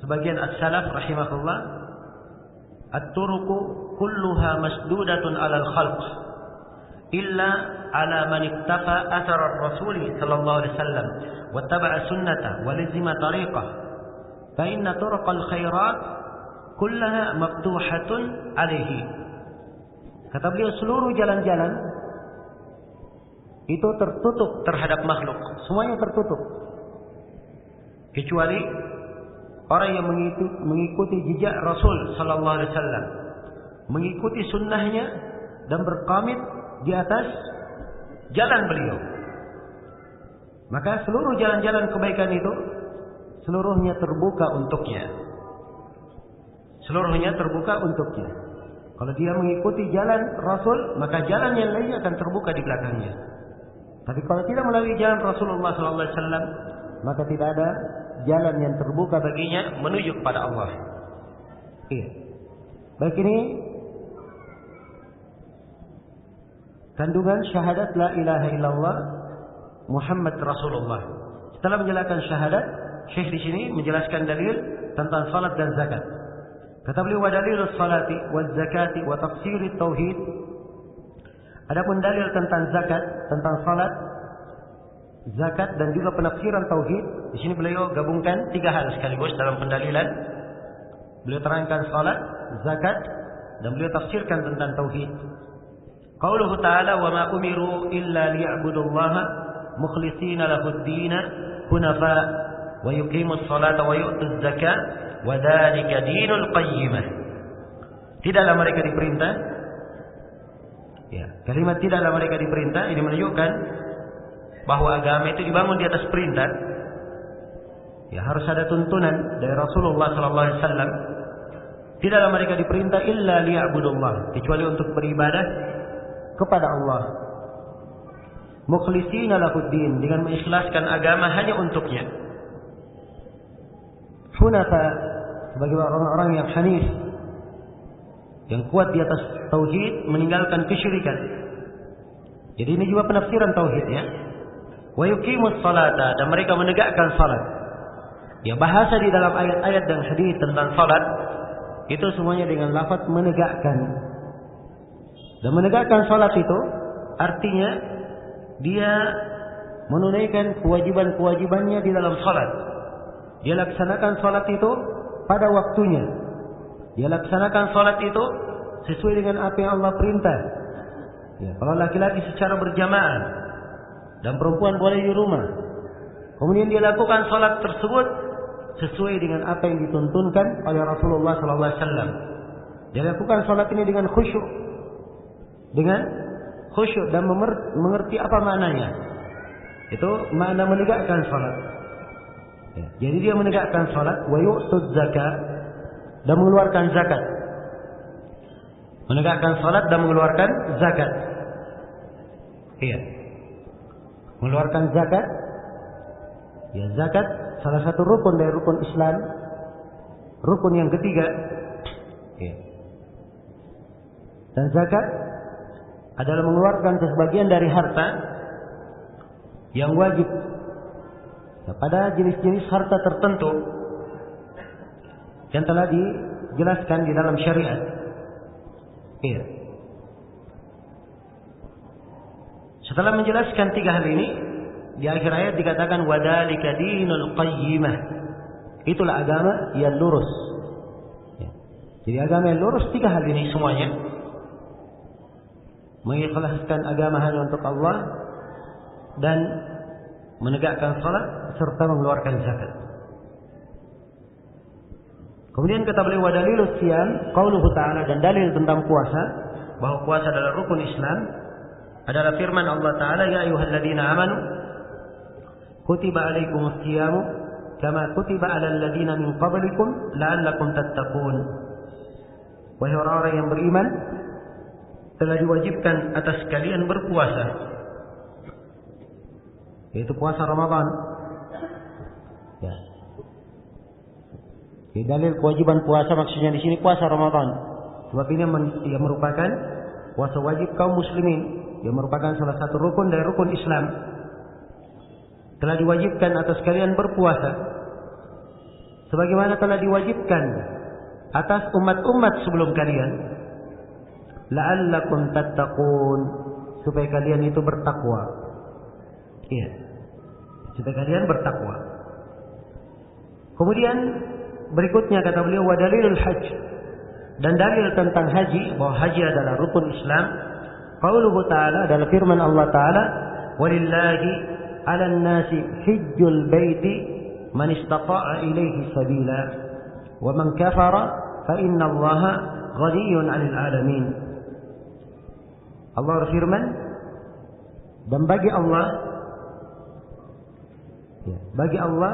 sebagian as-salaf rahimahullah, at-turuqu kulluha masdudatun 'alal khalq illa 'ala man iktafa athar ar-rasul sallallahu alaihi wasallam wa taba'a sunnata wa lazima tariqah fa inna turuqal khairat kullaha maftuhatun 'alaihi. Kata beliau, seluruh jalan-jalan itu tertutup terhadap makhluk, semuanya tertutup kecuali orang yang mengikuti jejak Rasul sallallahu alaihi wasallam, mengikuti sunnahnya dan berqamit di atas jalan beliau. Maka seluruh jalan-jalan kebaikan itu seluruhnya terbuka untuknya. Seluruhnya terbuka untuknya. Kalau dia mengikuti jalan Rasul, maka jalan yang lain akan terbuka di belakangnya. Tapi kalau tidak melalui jalan Rasulullah sallallahu alaihi wasallam, maka tidak ada jalan yang terbuka baginya menuju kepada Allah. Iya. Baik, ini kandungan syahadat la ilaha illallah Muhammad Rasulullah. Setelah menjelaskan syahadat, Syekh di sini menjelaskan dalil tentang salat dan zakat. Kata beliau, wa dalilus salati waz zakati wa tafsirit tauhid. Adapun dalil tentang zakat, tentang salat, zakat dan juga penafsiran tauhid, di sini beliau gabungkan 3 hal sekaligus dalam pendalilan. Beliau terangkan salat, zakat, dan beliau tafsirkan tentang tauhid. Qauluhu ta'ala, wa ma umiru illa liya'budullaha mukhlishina lahud-din hunafa wa yuqimus salata wa yu'tuz zakat wa dzalika dinul qayyimah. Tidaklah mereka diperintah, ya, kalimat tidaklah mereka diperintah ini menunjukkan bahwa agama itu dibangun di atas perintah. Ya, harus ada tuntunan dari Rasulullah sallallahu alaihi wasallam. Tidaklah mereka diperintah illa liya'budullah, kecuali untuk beribadah kepada Allah. Mukhlishina lahuddin, dengan mengikhlaskan agama hanya untuknya. Hunafa, sebagai orang-orang yang hanif, yang kuat di atas tauhid, meninggalkan kesyirikan. Jadi ini juga penafsiran tauhid ya. Wa yuqimus salata, dan mereka menegakkan salat. Ya, bahasa di dalam ayat-ayat dan hadis tentang salat itu semuanya dengan lafaz menegakkan. Dan menegakkan salat itu artinya dia menunaikan kewajiban-kewajibannya di dalam salat. Dia laksanakan salat itu pada waktunya. Dia laksanakan salat itu sesuai dengan apa yang Allah perintah. Ya, kalau laki-laki secara berjamaah dan perempuan boleh di rumah. Kemudian dia lakukan salat tersebut sesuai dengan apa yang dituntunkan oleh Rasulullah SAW. Dia lakukan salat ini dengan khusyuk, dan mengerti apa maknanya. Itu makna menegakkan salat. Ya, jadi dia menegakkan salat, wa yu'tuz zakat, dan mengeluarkan zakat. Menegakkan salat dan mengeluarkan zakat. Iya. Mengeluarkan zakat. Ya, zakat salah satu rukun dari rukun Islam. Rukun yang ketiga. Iya. Dan zakat adalah mengeluarkan sebagian dari harta yang wajib. Nah, pada jenis-jenis harta tertentu yang telah dijelaskan di dalam syariat. Iya. Setelah menjelaskan tiga hal ini, di akhir ayat dikatakan wadzalika dinul qayyimah. Itulah agama yang lurus. Ya. Jadi agama yang lurus tiga hal ini semuanya. Mengikhlaskan agama hanya untuk Allah dan menegakkan salat serta mengeluarkan zakat. Kemudian kata beliau wa dalilus siyam qauluhu ta'ala, dan dalil tentang puasa, bahwa puasa adalah rukun Islam, adalah firman Allah Ta'ala, ya ayyuhalladzina amanu kutiba alaikumus siyamu kama kutiba alal ladzina min qablikum la'allakum tattaqun. Wahai orang-orang yang beriman, telah diwajibkan atas kalian berpuasa, yaitu puasa Ramadan. Ya. Di dalil kewajiban puasa maksudnya di sini puasa Ramadan. Sebab ini merupakan puasa wajib kaum muslimin. Yang merupakan salah satu rukun dari rukun Islam. Telah diwajibkan atas kalian berpuasa sebagaimana telah diwajibkan atas umat-umat sebelum kalian, la'allakum tattaqun, supaya kalian itu bertakwa. Iya, supaya kalian bertakwa. Kemudian berikutnya kata beliau wa dalilul hajj, dan dalil tentang haji, bahwa haji adalah rukun Islam. Qauluhu ta'ala adalah firman Allah Ta'ala, walillahi 'alan nasi hajjul baiti man istata'a ilaihi sabila wa man kafara fa inna Allaha ghaniyyun 'anil 'alamin. Allah berfirman, dan bagi Allah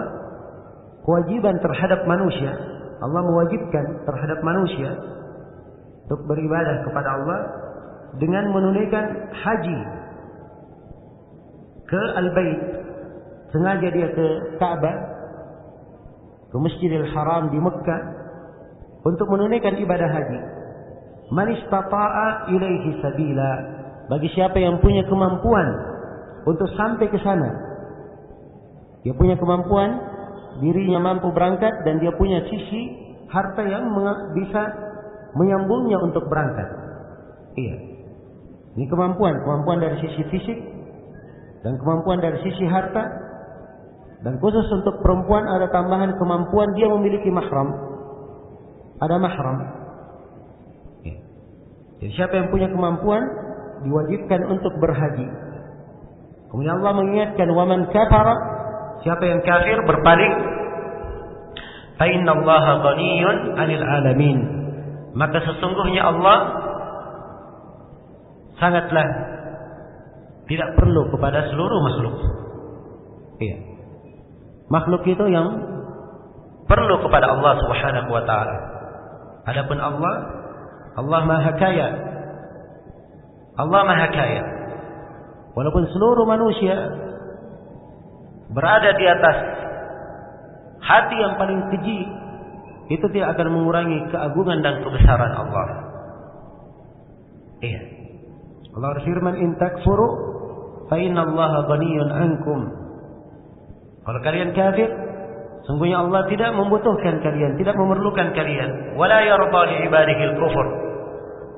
kewajiban terhadap manusia. Allah mewajibkan terhadap manusia untuk beribadah kepada Allah dengan menunaikan haji ke Al-Bait. Sengaja dia ke Ka'bah, ke Masjidil Haram di Mekah untuk menunaikan ibadah haji. Man istata'a ilaihi sabila, bagi siapa yang punya kemampuan untuk sampai ke sana. Dia punya kemampuan, dirinya mampu berangkat, dan dia punya sisi harta yang bisa menyambungnya untuk berangkat. Iya. Ini kemampuan dari sisi fisik dan kemampuan dari sisi harta, dan khusus untuk perempuan ada tambahan kemampuan dia memiliki mahram. Ada mahram. Iya. Jadi siapa yang punya kemampuan diwajibkan untuk berhaji. Kemudian Allah mengingatkan waman kafara, siapa yang kafir berpaling, fa innallaha ghaniyyun 'anil 'alamin, maka sesungguhnya Allah sangatlah tidak perlu kepada seluruh makhluk. Iya. Makhluk itu yang perlu kepada Allah Subhanahu wa taala. Adapun Allah Maha Kaya. Allah Maha Kaya. walaupun seluruh manusia berada di atas hati yang paling keji, itu tidak akan mengurangi keagungan dan kebesaran Allah. Iya. Allah berfirman, "In takfuru fa innallaha ghaniyyun 'ankum." Kalau kalian kafir, sungguhnya Allah tidak membutuhkan kalian, tidak memerlukan kalian. Wala yarda li ibadihi al-kufr.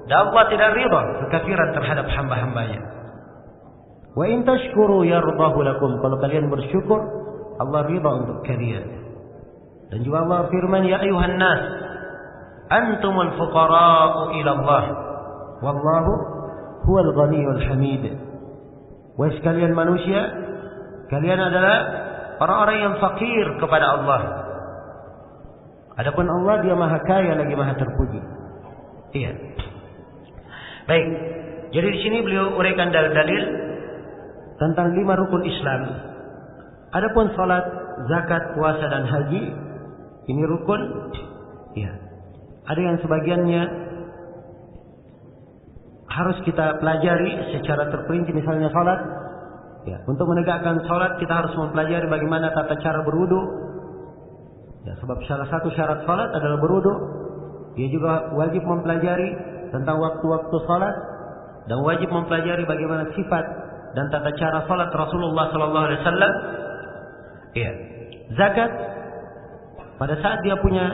Dan Allah tidak ridha kekafiran terhadap hamba-hambanya. Wa in tashkuru yardahu lakum. Kalau kalian bersyukur, Allah ridha untuk kalian. Dan juga Allah firman, "Ya ayuhan nas, antumul fuqara'u ila Allah, wallahu huwal ghaniyyul hamid." Wahai sekalian manusia, kalian adalah orang-orang yang fakir kepada Allah. Adapun Allah, Dia Maha Kaya lagi Maha Terpuji. Iya. Baik. Jadi di sini beliau uraikan dalil-dalil tentang 5 rukun Islam. Adapun salat, zakat, puasa dan haji, ini rukun. Ya. Ada yang sebagiannya harus kita pelajari secara terperinci, misalnya salat. Ya, untuk menegakkan salat kita harus mempelajari bagaimana tata cara berwudu. Ya, sebab salah satu syarat salat adalah berwudu. Dia juga wajib mempelajari tentang waktu-waktu salat dan wajib mempelajari bagaimana sifat dan tata cara salat Rasulullah sallallahu alaihi wasallam. Iya. Zakat, pada saat dia punya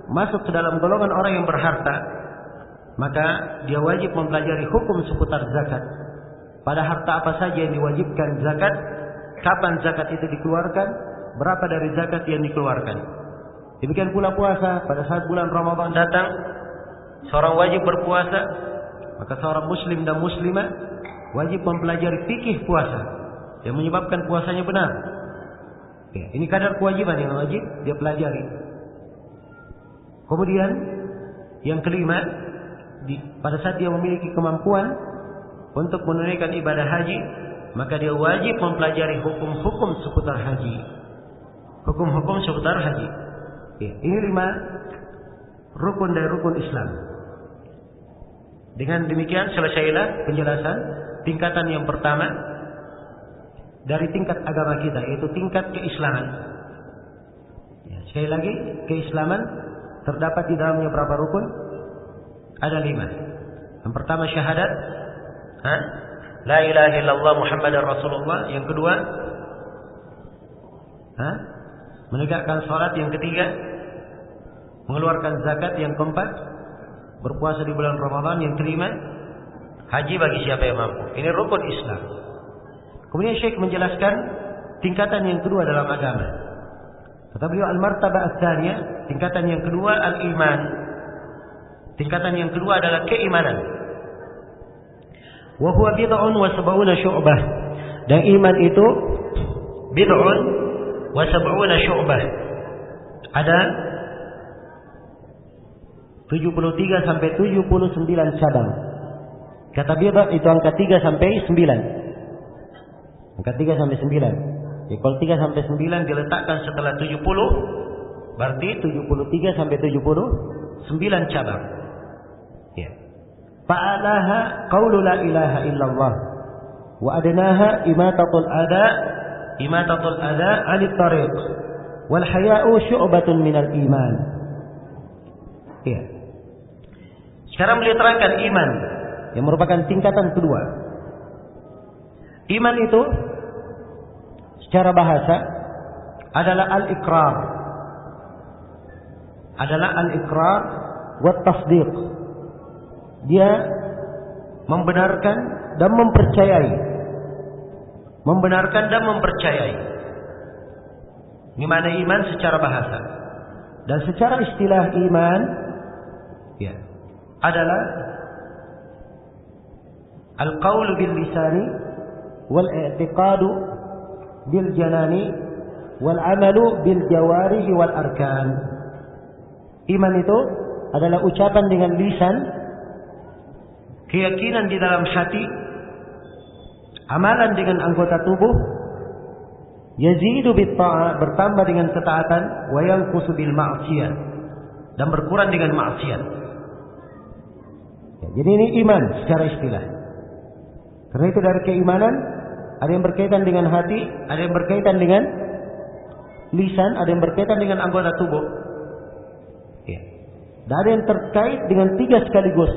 masuk ke dalam golongan orang yang berharta, maka dia wajib mempelajari hukum seputar zakat. Pada harta apa saja yang diwajibkan zakat, kapan zakat itu dikeluarkan, berapa dari zakat yang dikeluarkan. Demikian pula puasa, pada saat bulan Ramadan datang, seorang wajib berpuasa, maka seorang muslim dan muslimah wajib mempelajari fikih puasa yang menyebabkan puasanya benar. Ya, ini kadar kewajiban yang wajib dia pelajari. Kemudian yang kelima, pada saat dia memiliki kemampuan untuk menunaikan ibadah haji, maka dia wajib mempelajari hukum-hukum seputar haji. Hukum-hukum seputar haji. Ya, ini 5 rukun dari rukun Islam. Dengan demikian selesailah penjelasan tingkatan yang pertama dari tingkat agama kita, yaitu tingkat keislaman. Ya, sekali lagi, keislaman terdapat di dalamnya berapa rukun? Ada 5. Yang pertama syahadat, la ilaha illallah Muhammadar Rasulullah. Yang kedua, menegakkan salat. Yang ketiga, mengeluarkan zakat. Yang keempat, berpuasa di bulan Ramadan. Yang kelima, haji bagi siapa yang mampu. Ini rukun Islam. Kemudian Syekh menjelaskan tingkatan yang kedua dalam agama. Kata beliau, al-martabah ats-tsaniyah, tingkatan yang kedua al-iman. Tingkatan yang kedua adalah keimanan. Wa huwa bid'un wa sab'una syu'bah. Dan iman itu bid'un wa sab'una syu'bah. Ada 73 sampai 79 cabang. Kata bid'ah itu angka 3 sampai 9. Angka 3 sampai 9. Ya, kalau 3 sampai 9 diletakkan setelah 70, berarti 73 sampai 79 cabang. Ya. Fa'alaha qawlu la ilaha illallah wa adnaha imatatul adha 'anil tariq wal haya'u syu'batun minal iman. Ya. Sekarang beliau terangkan iman yang merupakan tingkatan kedua. Iman itu secara bahasa adalah al-iqrar. Adalah al-iqrar wa tasdiq. Dia membenarkan dan mempercayai. Membenarkan dan mempercayai. Ini makna iman secara bahasa. Dan secara istilah iman, ya, adalah al-qaulu bil lisani wal i'tiqadu bil janani wal amalu bil jawarihi wal arkan. Iman itu adalah ucapan dengan lisan, keyakinan di dalam hati, amalan dengan anggota tubuh, yazidu bit ta'ah, bertambah dengan ketaatan, wa yanqusu bil ma'siyah, dan berkurang dengan maksiat. Ya, jadi ini iman secara istilah. Karena itu dari keimanan Ada yang berkaitan dengan hati, ada yang berkaitan dengan lisan, ada yang berkaitan dengan anggota tubuh. Ya. Dan ada yang terkait dengan 3 sekaligus.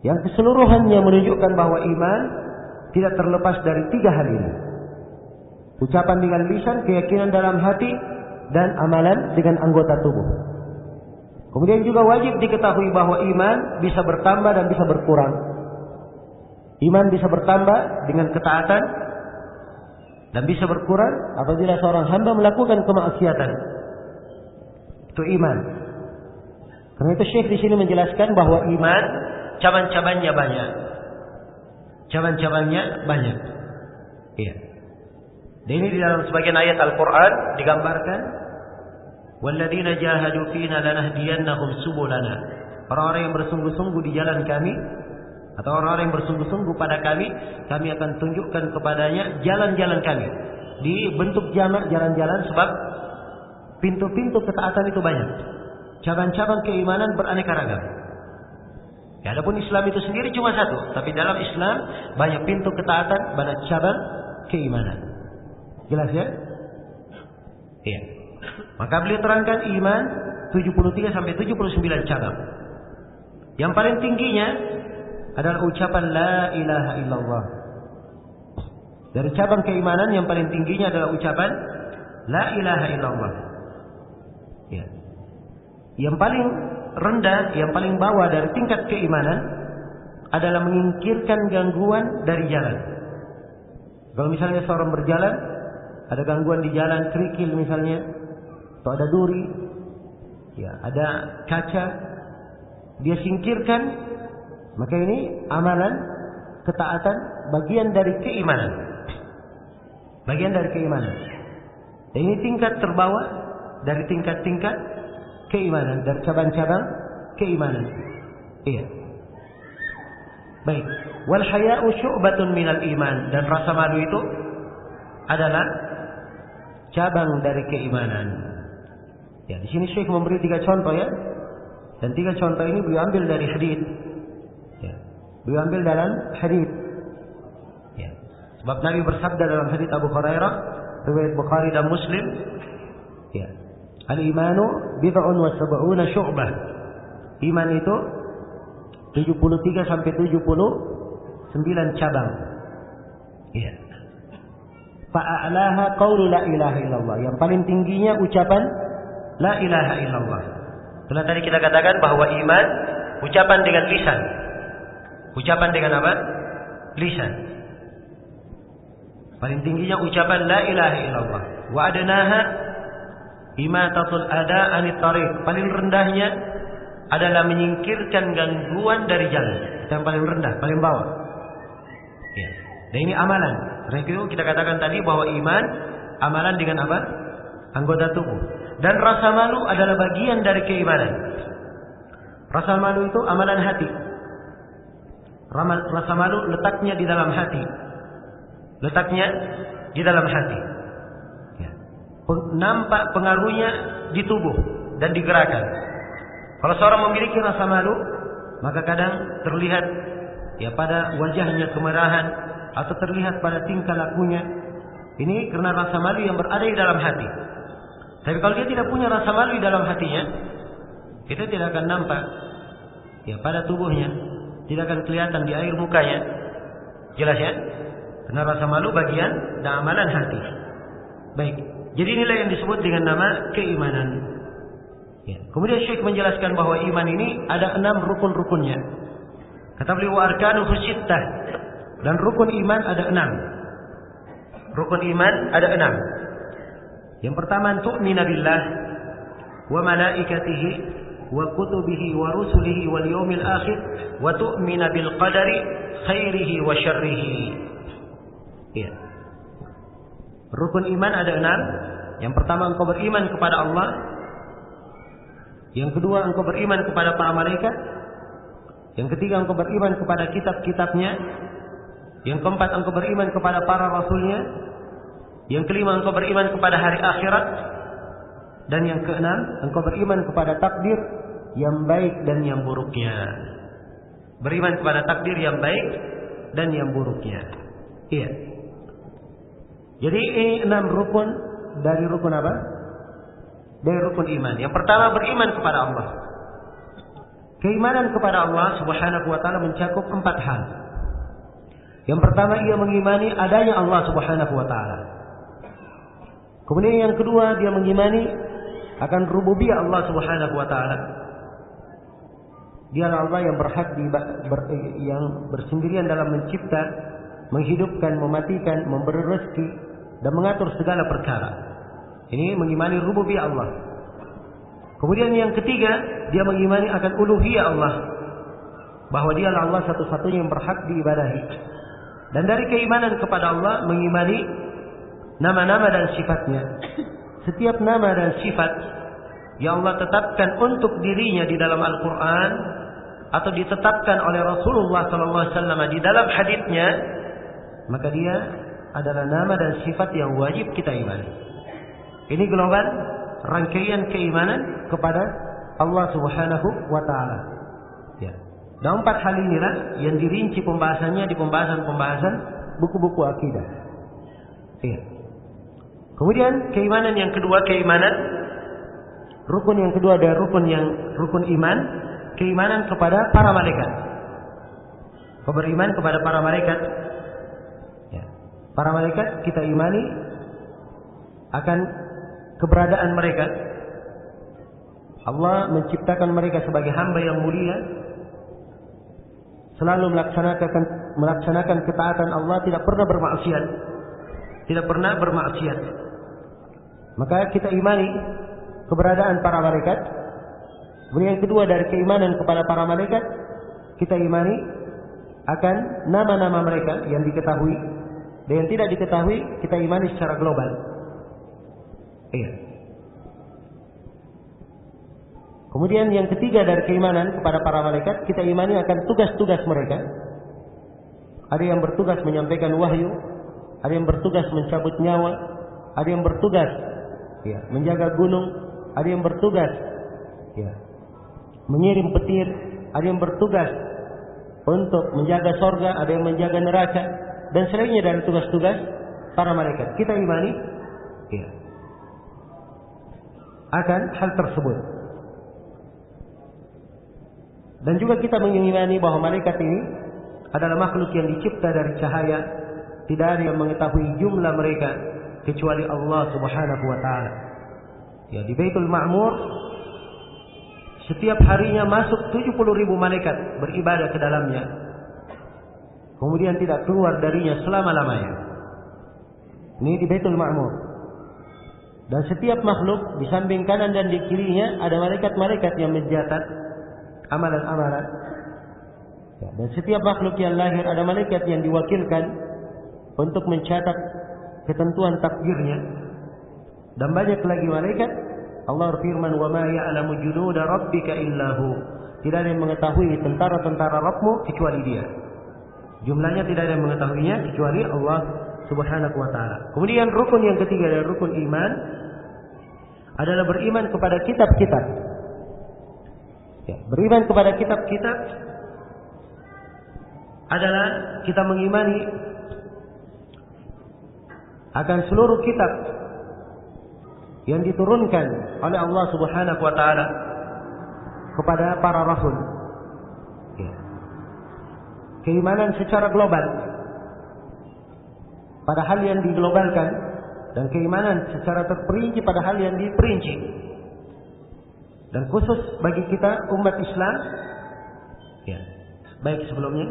Yang keseluruhannya menunjukkan bahwa iman tidak terlepas dari 3 hal ini. Ucapan dengan lisan, keyakinan dalam hati, dan amalan dengan anggota tubuh. Kemudian juga wajib diketahui bahwa iman bisa bertambah dan bisa berkurang. Iman bisa bertambah dengan ketaatan dan bisa berkurang apabila seorang hamba melakukan kemaksiatan. Itu iman. Karena itu Syekh di sini menjelaskan bahwa iman cabang-cabangnya banyak. Cabang-cabangnya banyak. Iya. Dan ini di dalam sebagian ayat Al-Quran digambarkan, walladzina jahadu fina lanahdiyannahum subulana. Orang-orang yang bersungguh-sungguh di jalan kami, atau orang-orang yang bersungguh-sungguh pada kami akan tunjukkan kepadanya jalan-jalan kami. Dibentuk jamak jalan-jalan sebab pintu-pintu ketaatan itu banyak. Cabang-cabang keimanan beraneka ragam. Ya, adapun Islam itu sendiri cuma satu, tapi dalam Islam banyak pintu ketaatan, banyak cabang keimanan. Jelas ya? Iya. Maka beliau terangkan iman 73 sampai 79 cabang. Yang paling tingginya adalah ucapan la ilaha illallah. Dari cabang keimanan yang paling tingginya adalah ucapan la ilaha illallah. Ya. Yang paling rendah, yang paling bawah dari tingkat keimanan adalah menyingkirkan gangguan dari jalan. Kalau misalnya seorang berjalan, ada gangguan di jalan, kerikil misalnya, atau ada duri, ya, ada kaca, dia singkirkan, maka ini amalan ketaatan, bagian dari keimanan. Bagian dari keimanan. Dan ini tingkat terbawah dari tingkat-tingkat keimanan, dari cabang-cabang keimanan. Iya. Baik. Wal haya'u syu'batun minal iman, dan rasa malu itu adalah cabang dari keimanan. Ya, di sini Syekh memberi 3 contoh ya. Dan 3 contoh ini beliau ambil dari hadis. Ya. Beliau ambil dalam hadis. Ya. Sebab Nabi bersabda dalam hadis Abu Hurairah, riwayat Bukhari dan Muslim, ya. Al-imanu bid'un wa sab'una syu'bah. Iman itu 73 sampai 79 cabang. Iya. Fa'alaha qaulu la ilaha illallah. Yang paling tingginya ucapan la ilaha illallah. Itulah tadi kita katakan bahwa iman ucapan dengan lisan. Ucapan dengan apa? Lisan. Paling tingginya ucapan la ilaha illallah. Wa adnaha imatatul ada anit tariq. Paling rendahnya adalah menyingkirkan gangguan dari jalan. Itu yang paling rendah, paling bawah. Ya. Dan ini amalan. Karena itu kita katakan tadi bahwa iman amalan dengan apa? Anggota tubuh. Dan rasa malu adalah bagian dari keimanan. Rasa malu itu amalan hati. Rasa malu letaknya di dalam hati. Letaknya di dalam hati. Ya. Nampak pengaruhnya di tubuh dan di gerakan. Kalau seorang memiliki rasa malu, maka kadang terlihat ya pada wajahnya kemerahan, atau terlihat pada tingkah lakunya. Ini karena rasa malu yang berada di dalam hati. Tapi kalau dia tidak punya rasa malu di dalam hatinya, itu tidak akan nampak ya pada tubuhnya, tidak akan kelihatan di air mukanya. Jelas ya? Karena rasa malu bagian dan amalan hati. Baik. Jadi inilah yang disebut dengan nama keimanan. Ya. Kemudian Syekh menjelaskan bahwa iman ini ada 6 rukun-rukunnya. Kata beliau arkanuhu sittah. Dan rukun iman ada 6. Rukun iman ada 6. Yang pertama, tu'mina billah wa malaikatihi wa kutubihi wa rusulihi wal yawmil akhir wa tu'mina bil qadari khairihi wa syarrihi. Ya. Rukun iman ada 6. Yang pertama, engkau beriman kepada Allah. Yang kedua, engkau beriman kepada para malaikat. Yang ketiga, engkau beriman kepada kitab-kitabnya. Yang keempat, engkau beriman kepada para rasulnya. Yang kelima, engkau beriman kepada hari akhirat. Dan yang keenam, engkau beriman kepada takdir yang baik dan yang buruknya. Beriman kepada takdir yang baik dan yang buruknya. Iya. Jadi ini 6 rukun dari rukun apa? Dari rukun iman. Yang pertama, beriman kepada Allah. Keimanan kepada Allah Subhanahu wa taala mencakup 4 hal. Yang pertama, ia mengimani adanya Allah Subhanahu wa taala. Kemudian yang kedua, dia mengimani akan rububiyah Allah Subhanahu wa taala. Dialah Allah yang berhak yang bersendirian dalam mencipta, menghidupkan, mematikan, memberi rezeki dan mengatur segala perkara. Ini mengimani rububiyah Allah. Kemudian yang ketiga, dia mengimani akan uluhiyah Allah, bahwa dialah Allah satu-satunya yang berhak diibadahi. Dan dari keimanan kepada Allah, mengimani nama-nama dan sifatnya. Setiap nama dan sifat yang Allah tetapkan untuk dirinya di dalam Al-Quran atau ditetapkan oleh Rasulullah SAW di dalam haditsnya, maka dia adalah nama dan sifat yang wajib kita imani. Ini global rangkaian keimanan kepada Allah Subhanahu wa taala. Ya. Dan 4 hal inilah yang dirinci pembahasannya di pembahasan-pembahasan buku-buku akidah. Ya. Kemudian keimanan yang kedua, rukun yang kedua dari rukun iman, keimanan kepada para malaikat. Kau beriman kepada para malaikat. Ya. Para malaikat kita imani akan keberadaan mereka. Allah menciptakan mereka sebagai hamba yang mulia, selalu melaksanakan ketaatan Allah, tidak pernah bermaksiat. Maka kita imani keberadaan para malaikat. Kemudian yang kedua dari keimanan kepada para malaikat, kita imani akan nama-nama mereka yang diketahui dan yang tidak diketahui, kita imani secara global. Iya. Kemudian yang ketiga dari keimanan kepada para malaikat, kita imani akan tugas-tugas mereka. Ada yang bertugas menyampaikan wahyu, ada yang bertugas mencabut nyawa, ada yang bertugas menjaga gunung, ada yang bertugas mengirim petir, ada yang bertugas untuk menjaga sorga, ada yang menjaga neraka, dan selainnya dari tugas-tugas para malaikat. Kita imani akan hal tersebut. Dan juga kita mengimani bahwa malaikat ini adalah makhluk yang dicipta dari cahaya. Tidak ada yang mengetahui jumlah mereka kecuali Allah Subhanahu wa taala. Ya, di Baitul Ma'mur setiap harinya masuk 70.000 malaikat beribadah ke dalamnya. Kemudian tidak keluar darinya selama-lamanya. Ini di Baitul Ma'mur. Dan setiap makhluk di samping kanan dan di kirinya ada malaikat-malaikat yang mencatat amalan-amalan. Ya, dan setiap makhluk yang lahir ada malaikat yang diwakilkan untuk mencatat ketentuan takdirnya. Dan banyak lagi malaikat. Allah berfirman, "Wa ma ya'lamu junuda rabbika illa hu." Tidak ada yang mengetahui tentara-tentara Rabbmu kecuali Dia. Jumlahnya tidak ada yang mengetahuinya kecuali Allah Subhanahu wa taala. Kemudian rukun yang ketiga dari rukun iman adalah beriman kepada kitab-kitab. Ya, beriman kepada kitab-kitab adalah kita mengimani akan seluruh kitab yang diturunkan oleh Allah Subhanahu wa taala kepada para rasul. Ya. Keimanan secara global pada hal yang diglobalkan dan keimanan secara terperinci pada hal yang diperinci. Dan khusus bagi kita umat Islam, ya, baik sebelumnya,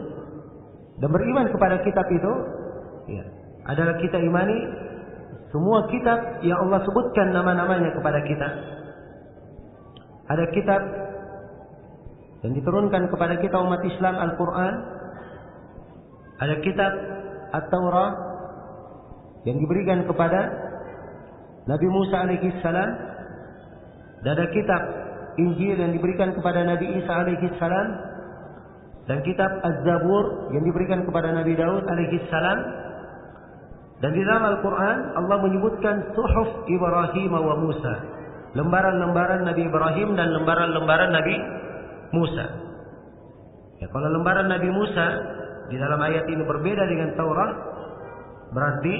dan beriman kepada kitab itu, ya, adalah kita imani semua kitab yang Allah sebutkan nama-namanya kepada kita. Ada kitab yang diturunkan kepada kita umat Islam, Al-Quran. Ada kitab At-Taurat yang diberikan kepada Nabi Musa alaihissalam. Dan ada kitab Injil yang diberikan kepada Nabi Isa alaihissalam. Dan kitab Az-Zabur yang diberikan kepada Nabi Daud alaihissalam. Dan di dalam Al-Quran Allah menyebutkan Suhuf Ibrahim wa Musa, lembaran-lembaran Nabi Ibrahim dan lembaran-lembaran Nabi Musa. Ya, kalau lembaran Nabi Musa di dalam ayat ini berbeda dengan Taurat, berarti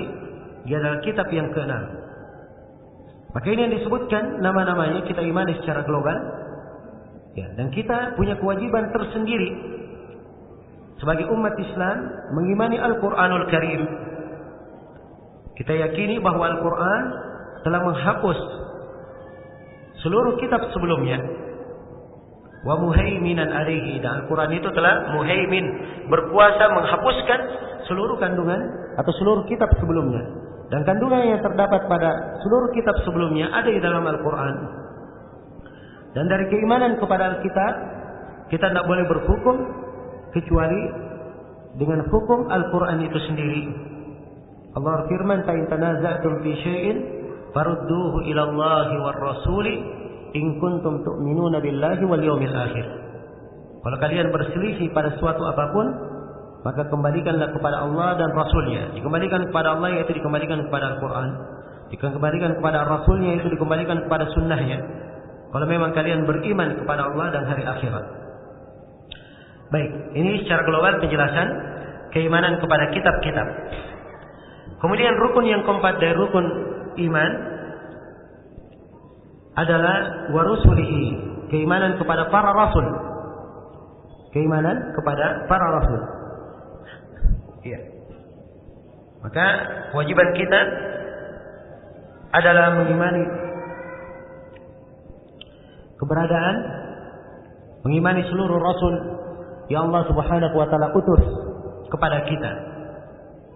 dia adalah kitab yang ke-6. Maka ini yang disebutkan nama-namanya kita imani secara global. Ya, dan kita punya kewajiban tersendiri sebagai umat Islam mengimani Al-Quranul Karim. Kita yakini bahwa Al-Quran telah menghapus seluruh kitab sebelumnya. Wa muhaiminan alaihi, dan Al-Quran itu telah muhaimin, berkuasa menghapuskan seluruh kandungan atau seluruh kitab sebelumnya. Dan kandungan yang terdapat pada seluruh kitab sebelumnya ada di dalam Al-Quran. Dan dari keimanan kepada Alkitab, kita tidak boleh berhukum kecuali dengan hukum Al-Quran itu sendiri. Allah firman, "Fa in tanaza'tum fi syai'in farudduhu ila Allahi war rasuli in kuntum tu'minuna billahi wal yawmil akhir." Kalau kalian berselisih pada suatu apapun, maka kembalikanlah kepada Allah dan Rasulnya. Dikembalikan kepada Allah yaitu dikembalikan kepada Al-Quran. Dikembalikan kepada Rasulnya yaitu dikembalikan kepada sunnahnya. Kalau memang kalian beriman kepada Allah dan hari akhirat. Baik, ini secara global penjelasan keimanan kepada kitab-kitab. Kemudian rukun yang keempat dari rukun iman adalah warusulihi, keimanan kepada para rasul. Keimanan kepada para rasul. Iya. Maka kewajiban kita adalah mengimani keberadaan, mengimani seluruh rasul yang Allah Subhanahu wa taala utus kepada kita.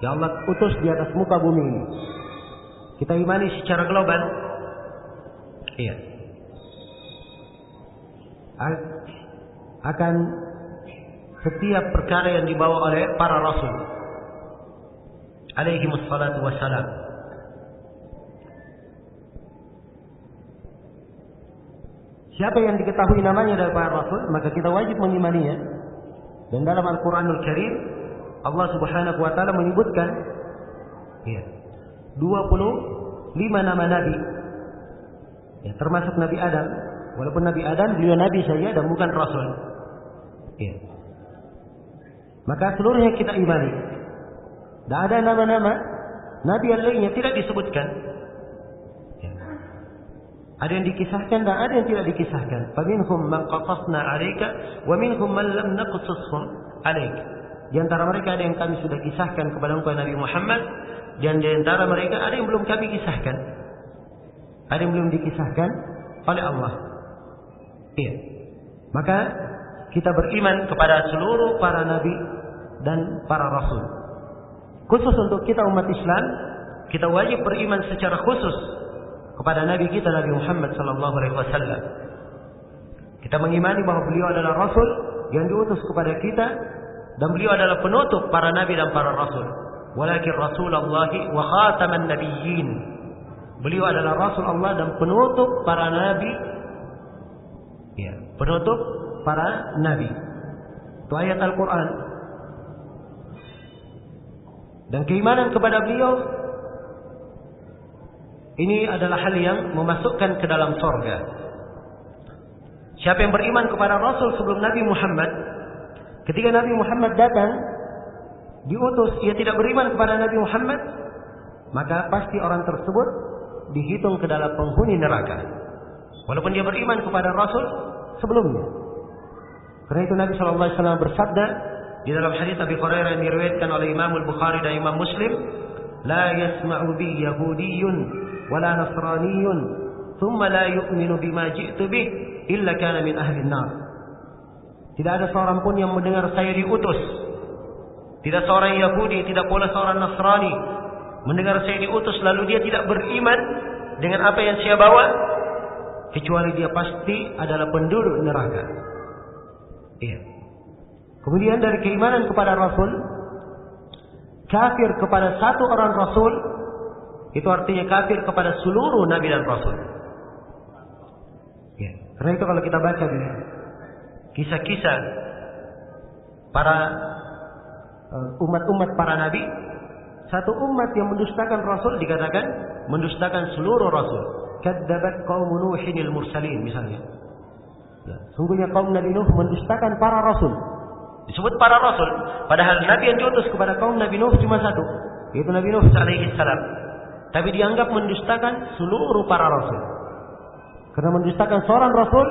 Yang Allah utus di atas muka bumi ini. Kita imani secara global. Iya. Akan setiap perkara yang dibawa oleh para rasul alaihi wassalatu wassalam. Siapa yang diketahui namanya dari para rasul, maka kita wajib mengimaninya. Dan dalam Al-Quranul Karim, Allah Subhanahu wa taala menyebutkan 25 nama nabi. Ya, termasuk Nabi Adam. Walaupun Nabi Adam beliau nabi saja dan bukan rasul. Ya. Maka seluruhnya kita imani. Dan ada nama-nama nabi yang lainnya tidak disebutkan. Ya. Ada yang dikisahkan dan ada yang tidak dikisahkan. Faminhum man qasasna 'alaika wa minhum man lam naqsushum 'alaika. Di antara mereka ada yang kami sudah kisahkan kepada engkau Nabi Muhammad, dan di antara mereka ada yang belum kami kisahkan. Ada yang belum dikisahkan oleh Allah. Iya. Maka kita beriman kepada seluruh para nabi dan para rasul. Khusus untuk kita umat Islam, kita wajib beriman secara khusus kepada nabi kita Nabi Muhammad sallallahu alaihi wasallam. Kita mengimani bahwa beliau adalah rasul yang diutus kepada kita, dan beliau adalah penutup para nabi dan para rasul. Walakin Rasulullah wa khataman nabiyyin. Beliau adalah Rasul Allah dan penutup para nabi. Ya, penutup para nabi. Itu ayat Al-Quran. Dan keimanan kepada beliau ini adalah hal yang memasukkan ke dalam surga. Siapa yang beriman kepada Rasul sebelum Nabi Muhammad, ketika Nabi Muhammad datang diutus, ia tidak beriman kepada Nabi Muhammad, maka pasti orang tersebut dihitung ke dalam penghuni neraka, walaupun dia beriman kepada Rasul sebelumnya. Karena itu Nabi SAW bersabda di dalam hadis Abi Hurairah yang diriwayatkan oleh Imam Al-Bukhari dan Imam Muslim, "La yasma'u bi yahudiyyun wala nasraniyyun, thumma la yu'minu bima ji'tu bih, illa kana min ahli an-nar." Tidak ada seorang pun yang mendengar saya diutus. Tidak seorang Yahudi, tidak pula seorang Nasrani mendengar saya diutus lalu dia tidak beriman dengan apa yang saya bawa, kecuali dia pasti adalah penduduk neraka. Iya. Kemudian dari keimanan kepada Rasul, kafir kepada satu orang Rasul, itu artinya kafir kepada seluruh Nabi dan Rasul. Ya. Karena itu kalau kita baca di kisah-kisah para umat-umat para Nabi, satu umat yang mendustakan Rasul dikatakan mendustakan seluruh Rasul. Kadzabat qaum Nuhinil mursalin misalnya. Ya, sungguhnya kaum Nabi Nuh mendustakan para Rasul. Disebut para Rasul, padahal Nabi yang diutus kepada kaum Nabi Nuh cuma satu, yaitu Nabi Nuh alaihi salam. Tapi dianggap mendustakan seluruh para rasul. Karena mendustakan seorang rasul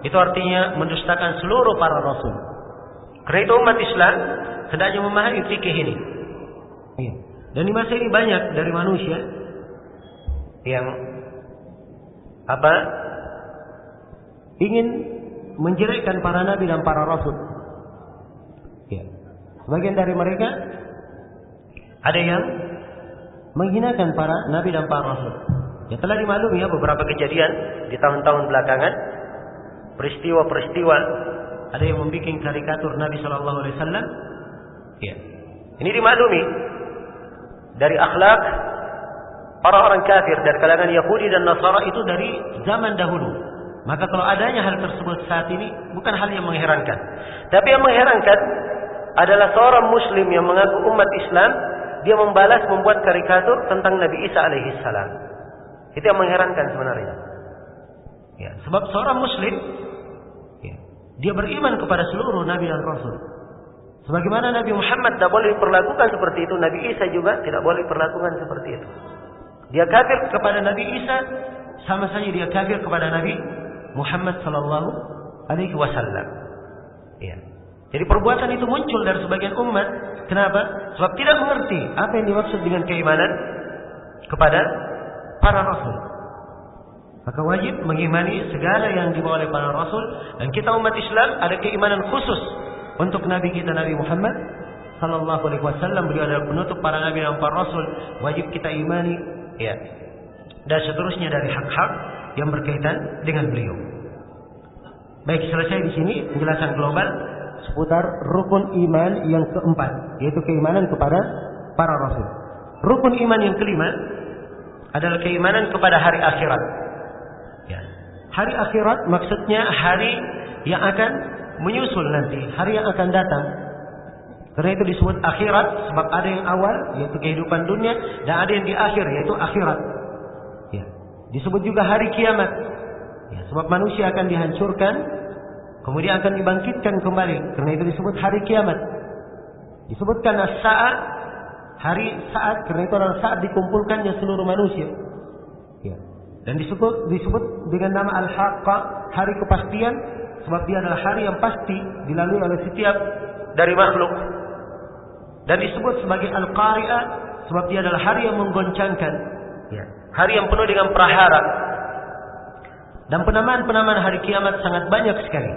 itu artinya mendustakan seluruh para rasul. Karena itu umat Islam hendaknya memahami fikih ini. Dan di masa ini banyak dari manusia yang ingin menjelekkan para nabi dan para rasul. Sebagian dari mereka ada yang menghinakan para nabi dan para rasul. Ya telah dimaklumi ya beberapa kejadian di tahun-tahun belakangan, peristiwa-peristiwa, ada yang membuat karikatur Nabi Shallallahu Alaihi Wasallam. Ya, ini dimaklumi dari akhlak orang-orang kafir dari kalangan Yahudi dan Nasara itu dari zaman dahulu. Maka kalau adanya hal tersebut saat ini bukan hal yang mengherankan. Tapi yang mengherankan adalah seorang Muslim yang mengaku umat Islam, dia membuat karikatur tentang Nabi Isa alaihi salam. Itu yang mengherankan sebenarnya. Ya, sebab seorang Muslim, ya, dia beriman kepada seluruh Nabi dan Rasul. Sebagaimana Nabi Muhammad tidak boleh diperlakukan seperti itu, Nabi Isa juga tidak boleh diperlakukan seperti itu. Dia kafir kepada Nabi Isa, sama saja dia kafir kepada Nabi Muhammad sallallahu alaihi wasallam. Ya. Jadi perbuatan itu muncul dari sebagian umat. Kenapa? Sebab tidak mengerti apa yang dimaksud dengan keimanan kepada para rasul. Maka wajib mengimani segala yang dibawa oleh para rasul. Dan kita umat Islam ada keimanan khusus untuk Nabi kita Nabi Muhammad sallallahu alaihi wasallam. Beliau adalah penutup para nabi dan para rasul. Wajib kita imani, ya. Dan seterusnya dari hak-hak yang berkaitan dengan beliau. Baik, selesai di sini penjelasan global seputar rukun iman yang keempat, yaitu keimanan kepada para rasul. Rukun iman yang kelima adalah keimanan kepada hari akhirat. Ya. Hari akhirat maksudnya hari yang akan menyusul nanti, hari yang akan datang. Karena itu disebut akhirat sebab ada yang awal yaitu kehidupan dunia dan ada yang di akhir yaitu akhirat. Ya. Disebut juga hari kiamat. Ya, sebab manusia akan dihancurkan kemudian akan dibangkitkan kembali. Karena itu disebut hari kiamat. Disebutkan as-sa'ah, hari saat, karena itu adalah saat dikumpulkannya seluruh manusia. Ya. Dan disebut dengan nama al-haqqah, hari kepastian, sebab dia adalah hari yang pasti dilalui oleh setiap dari makhluk. Dan disebut sebagai al-qari'ah, sebab dia adalah hari yang menggoncangkan. Ya. Hari yang penuh dengan prahara. Dan penamaan-penamaan hari kiamat sangat banyak sekali.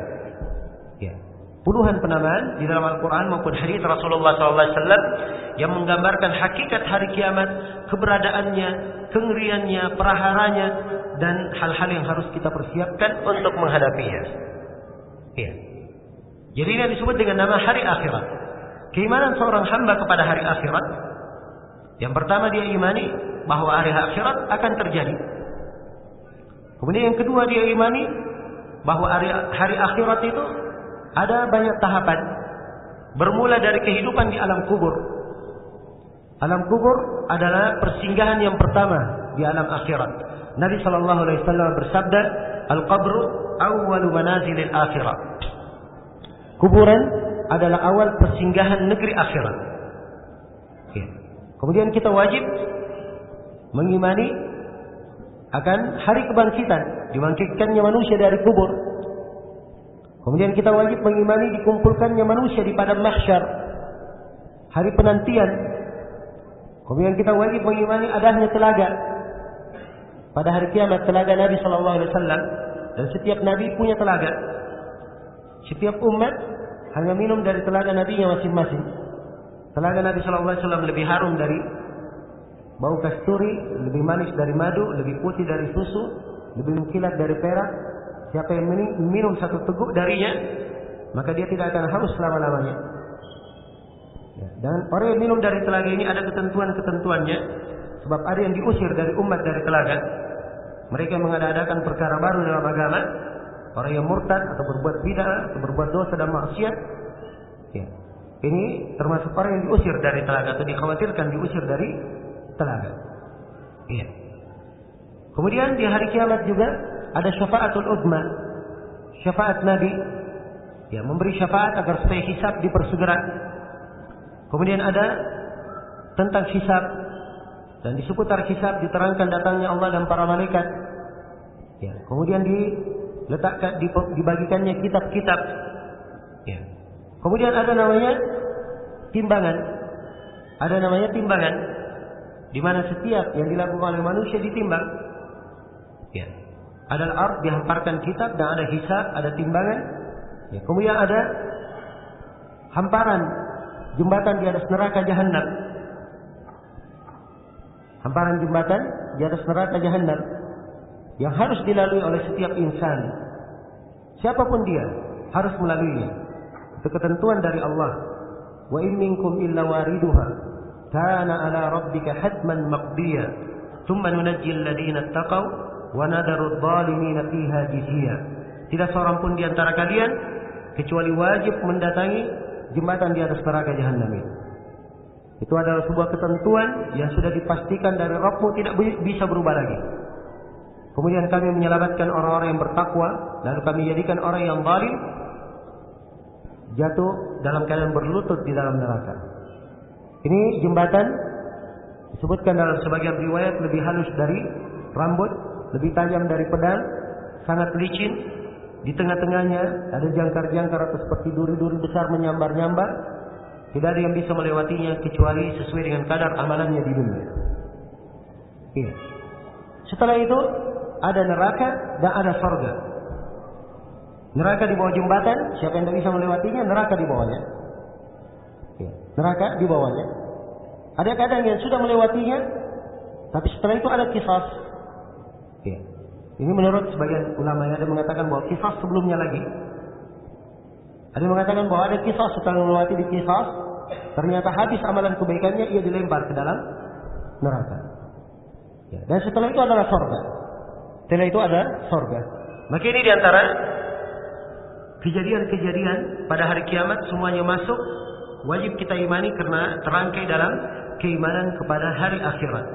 Ya. Puluhan penamaan di dalam Al-Quran maupun hadis Rasulullah SAW yang menggambarkan hakikat hari kiamat, keberadaannya, kengeriannya, praharanya, dan hal-hal yang harus kita persiapkan untuk menghadapinya. Ya. Jadi ini disebut dengan nama hari akhirat. Keimanan seorang hamba kepada hari akhirat, yang pertama dia imani bahwa hari akhirat akan terjadi. Kemudian yang kedua dia imani bahwa hari akhirat itu ada banyak tahapan. Bermula dari kehidupan di alam kubur. Alam kubur adalah persinggahan yang pertama di alam akhirat. Nabi SAW bersabda, Al-qabru awwalu manazilil akhirat. Kuburan adalah awal persinggahan negeri akhirat. Kemudian kita wajib mengimani akan hari kebangkitan, dibangkitkannya manusia dari kubur. Kemudian kita wajib mengimani dikumpulkannya manusia di padang mahsyar, hari penantian. Kemudian kita wajib mengimani adanya telaga pada hari kiamat, telaga Nabi Shallallahu Alaihi Wasallam, dan setiap nabi punya telaga. Setiap umat hanya minum dari telaga nabinya masing-masing. Telaga Nabi Shallallahu Alaihi Wasallam lebih harum dari bau kasturi, lebih manis dari madu, lebih putih dari susu, lebih mengkilat dari perak. Siapa yang minum satu teguk darinya, maka dia tidak akan haus selama-lamanya. Ya, dan orang yang minum dari telaga ini ada ketentuan-ketentuannya. Sebab ada yang diusir dari umat dari telaga. Mereka mengadakan perkara baru dalam agama. Orang yang murtad atau berbuat bid'ah atau berbuat dosa dan maksiat. Ya. Ini termasuk orang yang diusir dari telaga atau dikhawatirkan diusir dari telaga. Iya. Kemudian di hari kiamat juga ada syafaatul uzma, syafaat Nabi, ya, memberi syafaat agar supaya hisab dipersegera. Kemudian ada tentang hisab, dan di seputar hisab diterangkan datangnya Allah dan para malaikat. Ya, kemudian dibagikannya kitab-kitab. Ya. Kemudian ada namanya timbangan. Ada namanya timbangan, di mana setiap yang dilakukan oleh manusia ditimbang. Ya. Ada al-ard, dihamparkan kitab, dan ada hisab, ada timbangan. Ya. Kemudian ada hamparan jembatan di atas neraka Jahannam. Hamparan jembatan di atas neraka Jahannam yang harus dilalui oleh setiap insan. Siapapun dia harus melaluinya. Itu ketentuan dari Allah. Wa in minkum illa wariduha kana ala rabbika hatman maqdiya thumma nunajjil ladzina taqaw wa nadaru adh-dhalimina fiha jithiya. Tidak seorang pun di antara kalian kecuali wajib mendatangi jembatan di atas neraka Jahannam itu. Itu adalah sebuah ketentuan yang sudah dipastikan dari Rabbmu, tidak bisa berubah lagi. Kemudian kami menyelamatkan orang-orang yang bertakwa, lalu kami jadikan orang yang zalim jatuh dalam keadaan berlutut di dalam neraka. Ini jembatan disebutkan dalam sebagian riwayat lebih halus dari rambut, lebih tajam dari pedang, sangat licin. Di tengah-tengahnya ada jangkar-jangkar atau seperti duri-duri besar menyambar-nyambar. Tidak ada yang bisa melewatinya kecuali sesuai dengan kadar amalannya di dunia. Iya. Setelah itu ada neraka dan ada surga. Neraka di bawah jembatan, siapa yang tidak bisa melewatinya, neraka di bawahnya. Iya. Neraka di bawahnya. Ada kadang yang sudah melewatinya, tapi setelah itu ada qisas. Iya. Ini menurut sebagian ulama yang ada mengatakan bahwa qisas sebelumnya lagi. Ada yang mengatakan bahwa ada qisas setelah melewati di qisas, ternyata habis amalan kebaikannya, ia dilempar ke dalam neraka. Ya, dan setelah itu adalah surga. Setelah itu ada surga. Maka ini diantara kejadian-kejadian pada hari kiamat, semuanya masuk, wajib kita imani karena terangkai dalam keimanan kepada hari akhirat.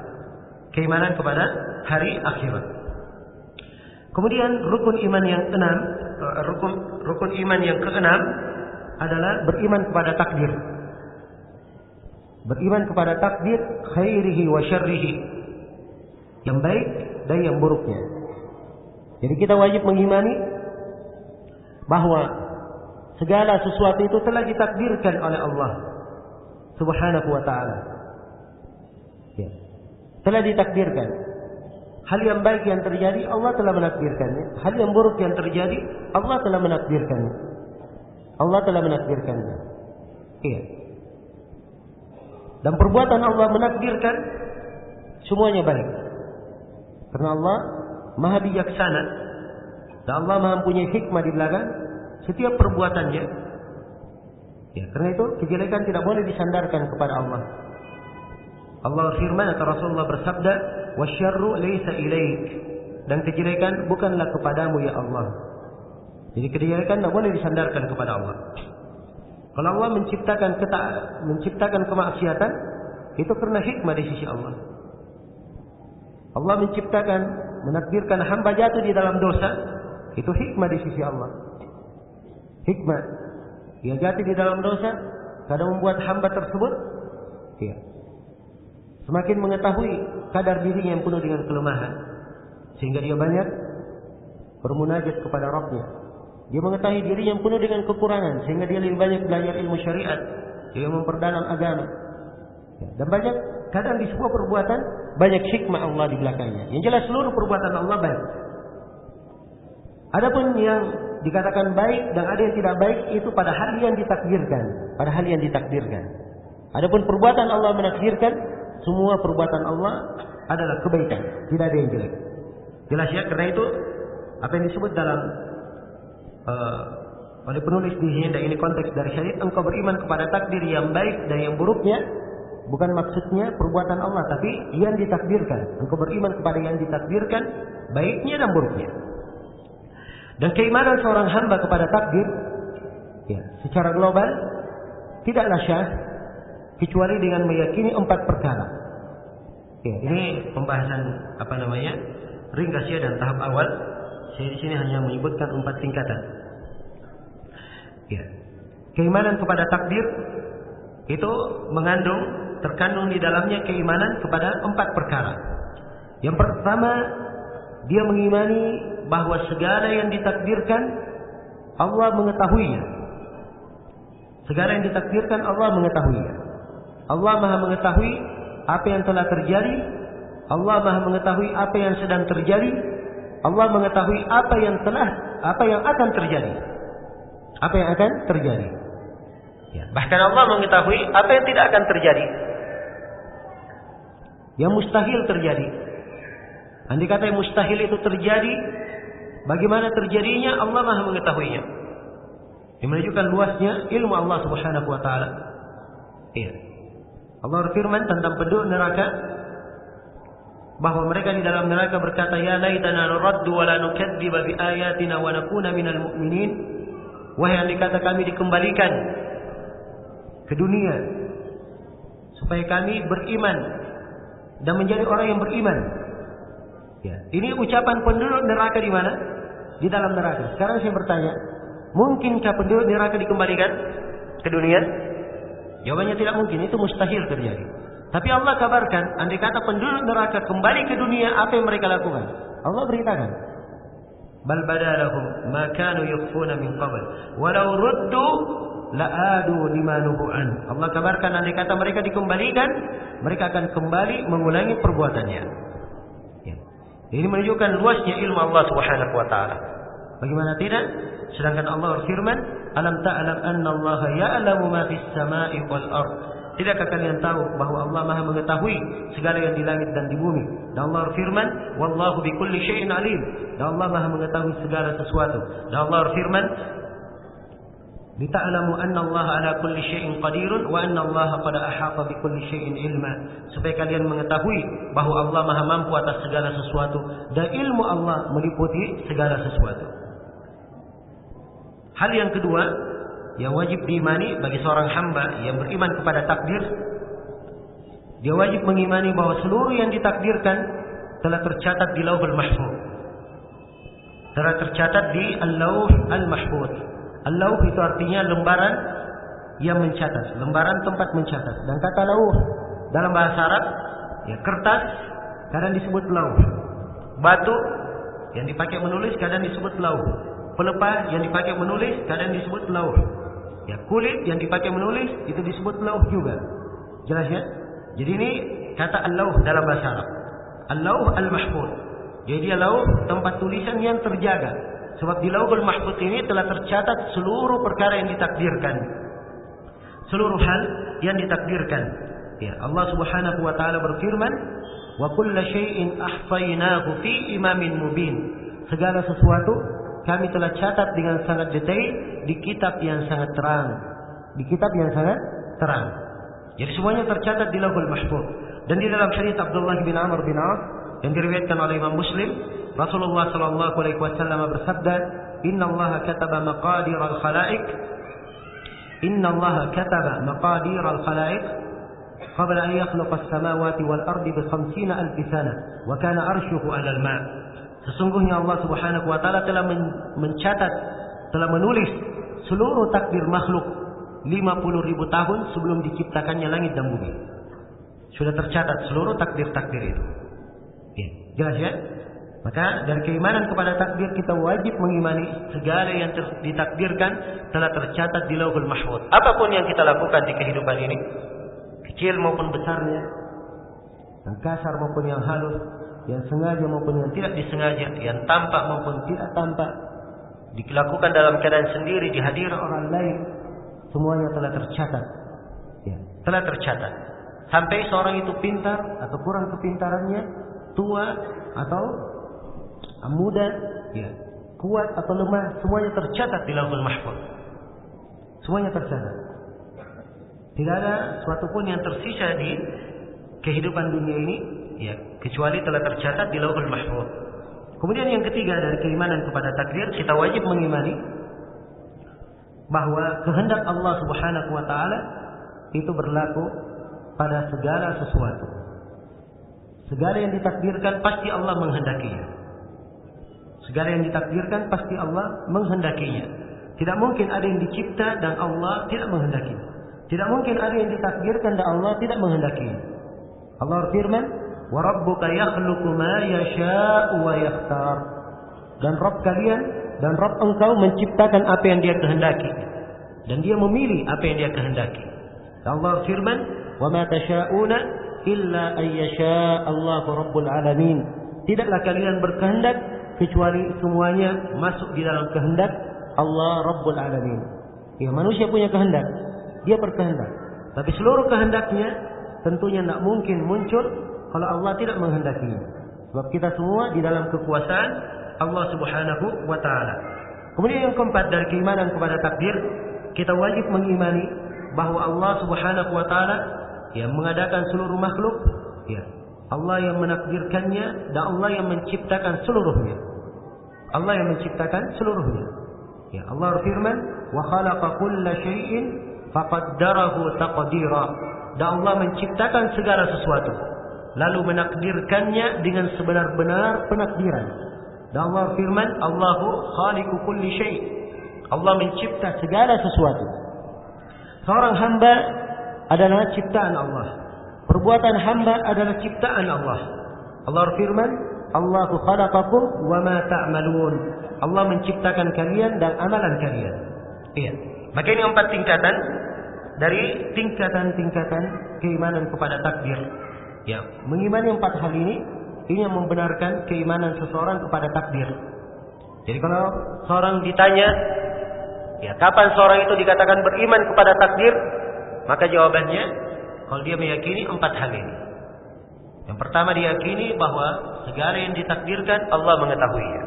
Keimanan kepada hari akhirat. Kemudian rukun iman yang keenam, rukun iman yang keenam adalah beriman kepada takdir. Beriman kepada takdir khairihi wa syarrihi, yang baik dan yang buruknya. Jadi kita wajib mengimani bahwa segala sesuatu itu telah ditakdirkan oleh Allah Subhanahu wa ta'ala. Ya. Telah ditakdirkan. Hal yang baik yang terjadi, Allah telah menakdirkannya. Hal yang buruk yang terjadi, Allah telah menakdirkannya. Allah telah menakdirkannya. Iya. Dan perbuatan Allah menakdirkan semuanya baik. Karena Allah Maha bijaksana. Dan Allah Maha mempunyai hikmah di belakang setiap perbuatannya. Ya, karena itu kejelekan tidak boleh disandarkan kepada Allah. Allah firman atau Rasulullah bersabda, "Wasyarru laisa ilaik." Dan kejelekan bukanlah kepadamu ya Allah. Jadi kejelekan tidak boleh disandarkan kepada Allah. Kalau Allah menciptakan kemaksiatan, itu karena hikmah di sisi Allah. Allah menciptakan, menakdirkan hamba jatuh di dalam dosa, itu hikmah di sisi Allah. Hikmah. Dia jatuh di dalam dosa, kadang membuat hamba tersebut, ya, semakin mengetahui kadar dirinya yang penuh dengan kelemahan, sehingga dia banyak bermunajat kepada Rabbnya. Dia mengetahui dirinya yang penuh dengan kekurangan, sehingga dia lebih banyak belajar ilmu syariat, dia memperdalam agama. Dan banyak, kadang di sebuah perbuatan banyak hikmah Allah di belakangnya. Yang jelas seluruh perbuatan Allah baik. Adapun yang dikatakan baik dan ada yang tidak baik, itu pada hal yang ditakdirkan. Pada hal yang ditakdirkan. Adapun perbuatan Allah menakdirkan, semua perbuatan Allah adalah kebaikan, tidak ada yang jelek. Jelas ya, karena itu apa yang disebut dalam oleh penulis di sini, dan ini konteks dari syariat, engkau beriman kepada takdir yang baik dan yang buruknya, bukan maksudnya perbuatan Allah, tapi yang ditakdirkan. Engkau beriman kepada yang ditakdirkan, baiknya dan buruknya. Dan keimanan seorang hamba kepada takdir, ya, secara global tidaklah syah kecuali dengan meyakini 4 perkara. Ya, ini pembahasan ringkas ya dan tahap awal. Saya di sini hanya menyebutkan 4 tingkatan. Ya. Keimanan kepada takdir itu mengandung terkandung di dalamnya keimanan kepada 4 perkara. Yang pertama, dia mengimani bahwa segala yang ditakdirkan Allah mengetahuinya. Segala yang ditakdirkan Allah mengetahuinya. Allah Maha mengetahui apa yang telah terjadi. Allah Maha mengetahui apa yang sedang terjadi. Allah mengetahui apa yang akan terjadi. Apa yang akan terjadi. Ya, bahkan Allah mengetahui apa yang tidak akan terjadi. Yang mustahil terjadi. Andai kata yang mustahil itu terjadi, bagaimana terjadinya Allah Maha mengetahuinya. Ini menunjukkan luasnya ilmu Allah Subhanahu wa taala. Iya. Allah berfirman tentang penduduk neraka bahwa mereka di dalam neraka berkata, "Ya laitana nuraddu wa la nukadziba bi ayatina wa nakuna minal mu'minin." Wahai andai kata kami dikembalikan ke dunia supaya kami beriman dan menjadi orang yang beriman. Ya, ini ucapan penduduk neraka di mana? Di dalam neraka. Sekarang saya bertanya, mungkinkah penduduk neraka dikembalikan ke dunia? Jawabannya tidak mungkin, itu mustahil terjadi. Tapi Allah kabarkan, andai kata penduduk neraka kembali ke dunia, apa yang mereka lakukan? Allah beritakan, bal badalahum ma kanu yukhfuna min qabl walau ruddu la'adu lima nuhu an. Allah kabarkan andai kata mereka dikembalikan, mereka akan kembali mengulangi perbuatannya. Ya. Ini menunjukkan luasnya ilmu Allah Subhanahu wa taala. Bagaimana tidak? Sedangkan Allah berfirman, "Alam ta'lam anna Allah ya'lamu ma fis sama'i wal ard." Tidakkah kalian tahu bahwa Allah Maha mengetahui segala yang di langit dan di bumi? Dan Allah berfirman, "Wallahu bikulli syai'in alim." Dan Allah Maha mengetahui segala sesuatu. Dan Allah berfirman, "Lita'lamu anna Allah ala kulli syai'in qadirun wa anna Allah qad ahata bi kulli syai'in ilma." Supaya kalian mengetahui bahwa Allah Maha mampu atas segala sesuatu dan ilmu Allah meliputi segala sesuatu. Hal yang kedua yang wajib diimani bagi seorang hamba yang beriman kepada takdir, dia wajib mengimani bahwa seluruh yang ditakdirkan telah tercatat di Lauhul Mahfuz. Telah tercatat di Al-Lauh Al-Mahfuz. Al-Lauh itu artinya lembaran yang mencatat, lembaran tempat mencatat. Dan kata lauh dalam bahasa Arab, ya, kertas kadang disebut lauh. Batu yang dipakai menulis kadang disebut lauh. Pelepah yang dipakai menulis kadang disebut lauh. Ya, kulit yang dipakai menulis itu disebut lauh juga. Jelas ya? Jadi ini kata al-lauh dalam bahasa Arab. Al-lauh al-mahfuz. Jadi dia lauh tempat tulisan yang terjaga. Sebab di Lauhul Mahfuz ini telah tercatat seluruh perkara yang ditakdirkan. Seluruh hal yang ditakdirkan. Ya, Allah Subhanahu wa taala berfirman, "Wa kulla syai'in ahsaynahu fi imamin mubin." Segala sesuatu kami telah catat dengan sangat detail di kitab yang sangat terang. Di kitab yang sangat terang. Jadi semuanya tercatat di Lauhul Mahfuz. Dan di dalam hadis Abdullah bin Amr bin Auf yang diriwayatkan oleh Imam Muslim, Rasulullah sallallahu alaihi wasallam bersabda, "Inna Allah kataba maqadir al-khalaiq. Inna Allah kataba maqadir al-khalaiq qabla an yakhluqa as-samawati wal ardi bi 50,000 sana wa kana arshuhu 'ala al-ma'." Sesungguhnya Allah Subhanahu wa taala telah mencatat, telah menulis seluruh takdir makhluk 50.000 tahun sebelum diciptakannya langit dan bumi. Sudah tercatat seluruh takdir-takdir itu. Ya, jelas ya? Maka dari keimanan kepada takdir kita wajib mengimani segala yang ditakdirkan telah tercatat di Lauhul Mahfuz. Apapun yang kita lakukan di kehidupan ini, kecil maupun besarnya, yang kasar maupun yang halus, yang sengaja maupun yang tidak disengaja, yang tampak maupun tidak tampak, dilakukan dalam keadaan sendiri, dihadir orang lain, semuanya telah tercatat. Ya, telah tercatat. Sampai seorang itu pintar atau kurang kepintarannya, tua atau muda, ya, kuat atau lemah, semuanya tercatat di Lauhul Mahfuz. Semuanya tercatat. Tidak ada suatu pun yang tersisa di kehidupan dunia ini, ya, kecuali telah tercatat di Lauhul Mahfuz. Kemudian yang ketiga dari keimanan kepada takdir, kita wajib mengimani bahwa kehendak Allah Subhanahu wa taala itu berlaku pada segala sesuatu. Segala yang ditakdirkan pasti Allah menghendakinya. Segala yang ditakdirkan pasti Allah menghendakinya. Tidak mungkin ada yang dicipta dan Allah tidak menghendakinya. Tidak mungkin ada yang ditakdirkan dan Allah tidak menghendaki. Allah berfirman, "Wa rabbuka yakhluqu ma yasha'u wa yakhtar." Dan Rabb kalian dan Rabb engkau menciptakan apa yang Dia kehendaki dan Dia memilih apa yang Dia kehendaki. Dan Allah berfirman, "Wa ma tasha'una illa ayyasha Allahu rabbul alamin." Tidaklah kalian berkehendak kecuali semuanya masuk di dalam kehendak Allah Rabbul Alamin. Ya, manusia punya kehendak, dia berkehendak. Tapi seluruh kehendaknya tentunya tidak mungkin muncul kalau Allah tidak menghendakinya. Sebab kita semua di dalam kekuasaan Allah Subhanahu wa Ta'ala. Kemudian yang keempat dari keimanan kepada takdir, kita wajib mengimani bahwa Allah Subhanahu wa Ta'ala yang mengadakan seluruh makhluk, ya, Allah yang menakdirkannya dan Allah yang menciptakan seluruhnya. Allah yang menciptakan seluruhnya. Ya, Allah berfirman, "Wa khalaqa kulla syai'in faqaddarahu taqdira." Dan Allah menciptakan segala sesuatu, lalu menakdirkannya dengan sebenar-benar penakdiran. Dan Allah berfirman, "Allahu khaliqu kulli syai'." Allah mencipta segala sesuatu. Seorang hamba adalah ciptaan Allah. Perbuatan hamba adalah ciptaan Allah. Allah berfirman, "Allahu khalaqakum wa ma ta'malun." Allah menciptakan kalian dan amalan kalian. Iya. Maka ini 4 tingkatan dari tingkatan-tingkatan keimanan kepada takdir. Ya, mengimani 4 hal ini yang membenarkan keimanan seseorang kepada takdir. Jadi kalau seorang ditanya, ya, kapan seorang itu dikatakan beriman kepada takdir? Maka jawabannya, kalau dia meyakini 4 hal ini. Yang pertama, diyakini bahwa segala yang ditakdirkan Allah mengetahuinya.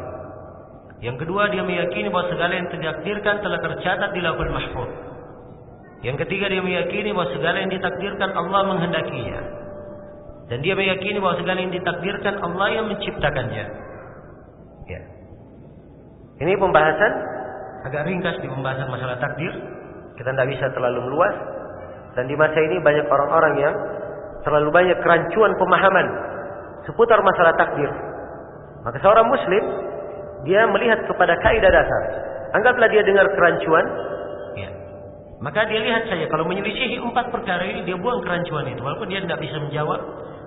Yang kedua, dia meyakini bahwa segala yang ditakdirkan telah tercatat di Lauhul Mahfuz. Yang ketiga, dia meyakini bahwa segala yang ditakdirkan Allah menghendakinya. Dan dia meyakini bahwa segala yang ditakdirkan Allah yang menciptakannya. Ya. Ini pembahasan agak ringkas di pembahasan masalah takdir. Kita tidak bisa terlalu meluas. Dan di masa ini banyak orang-orang yang terlalu banyak kerancuan pemahaman seputar masalah takdir. Maka seorang muslim, dia melihat kepada kaidah dasar. Anggaplah dia dengar kerancuan, ya, maka dia lihat saja. Kalau menyelisihi 4 perkara ini, dia buang kerancuan itu. Walaupun dia tidak bisa menjawab,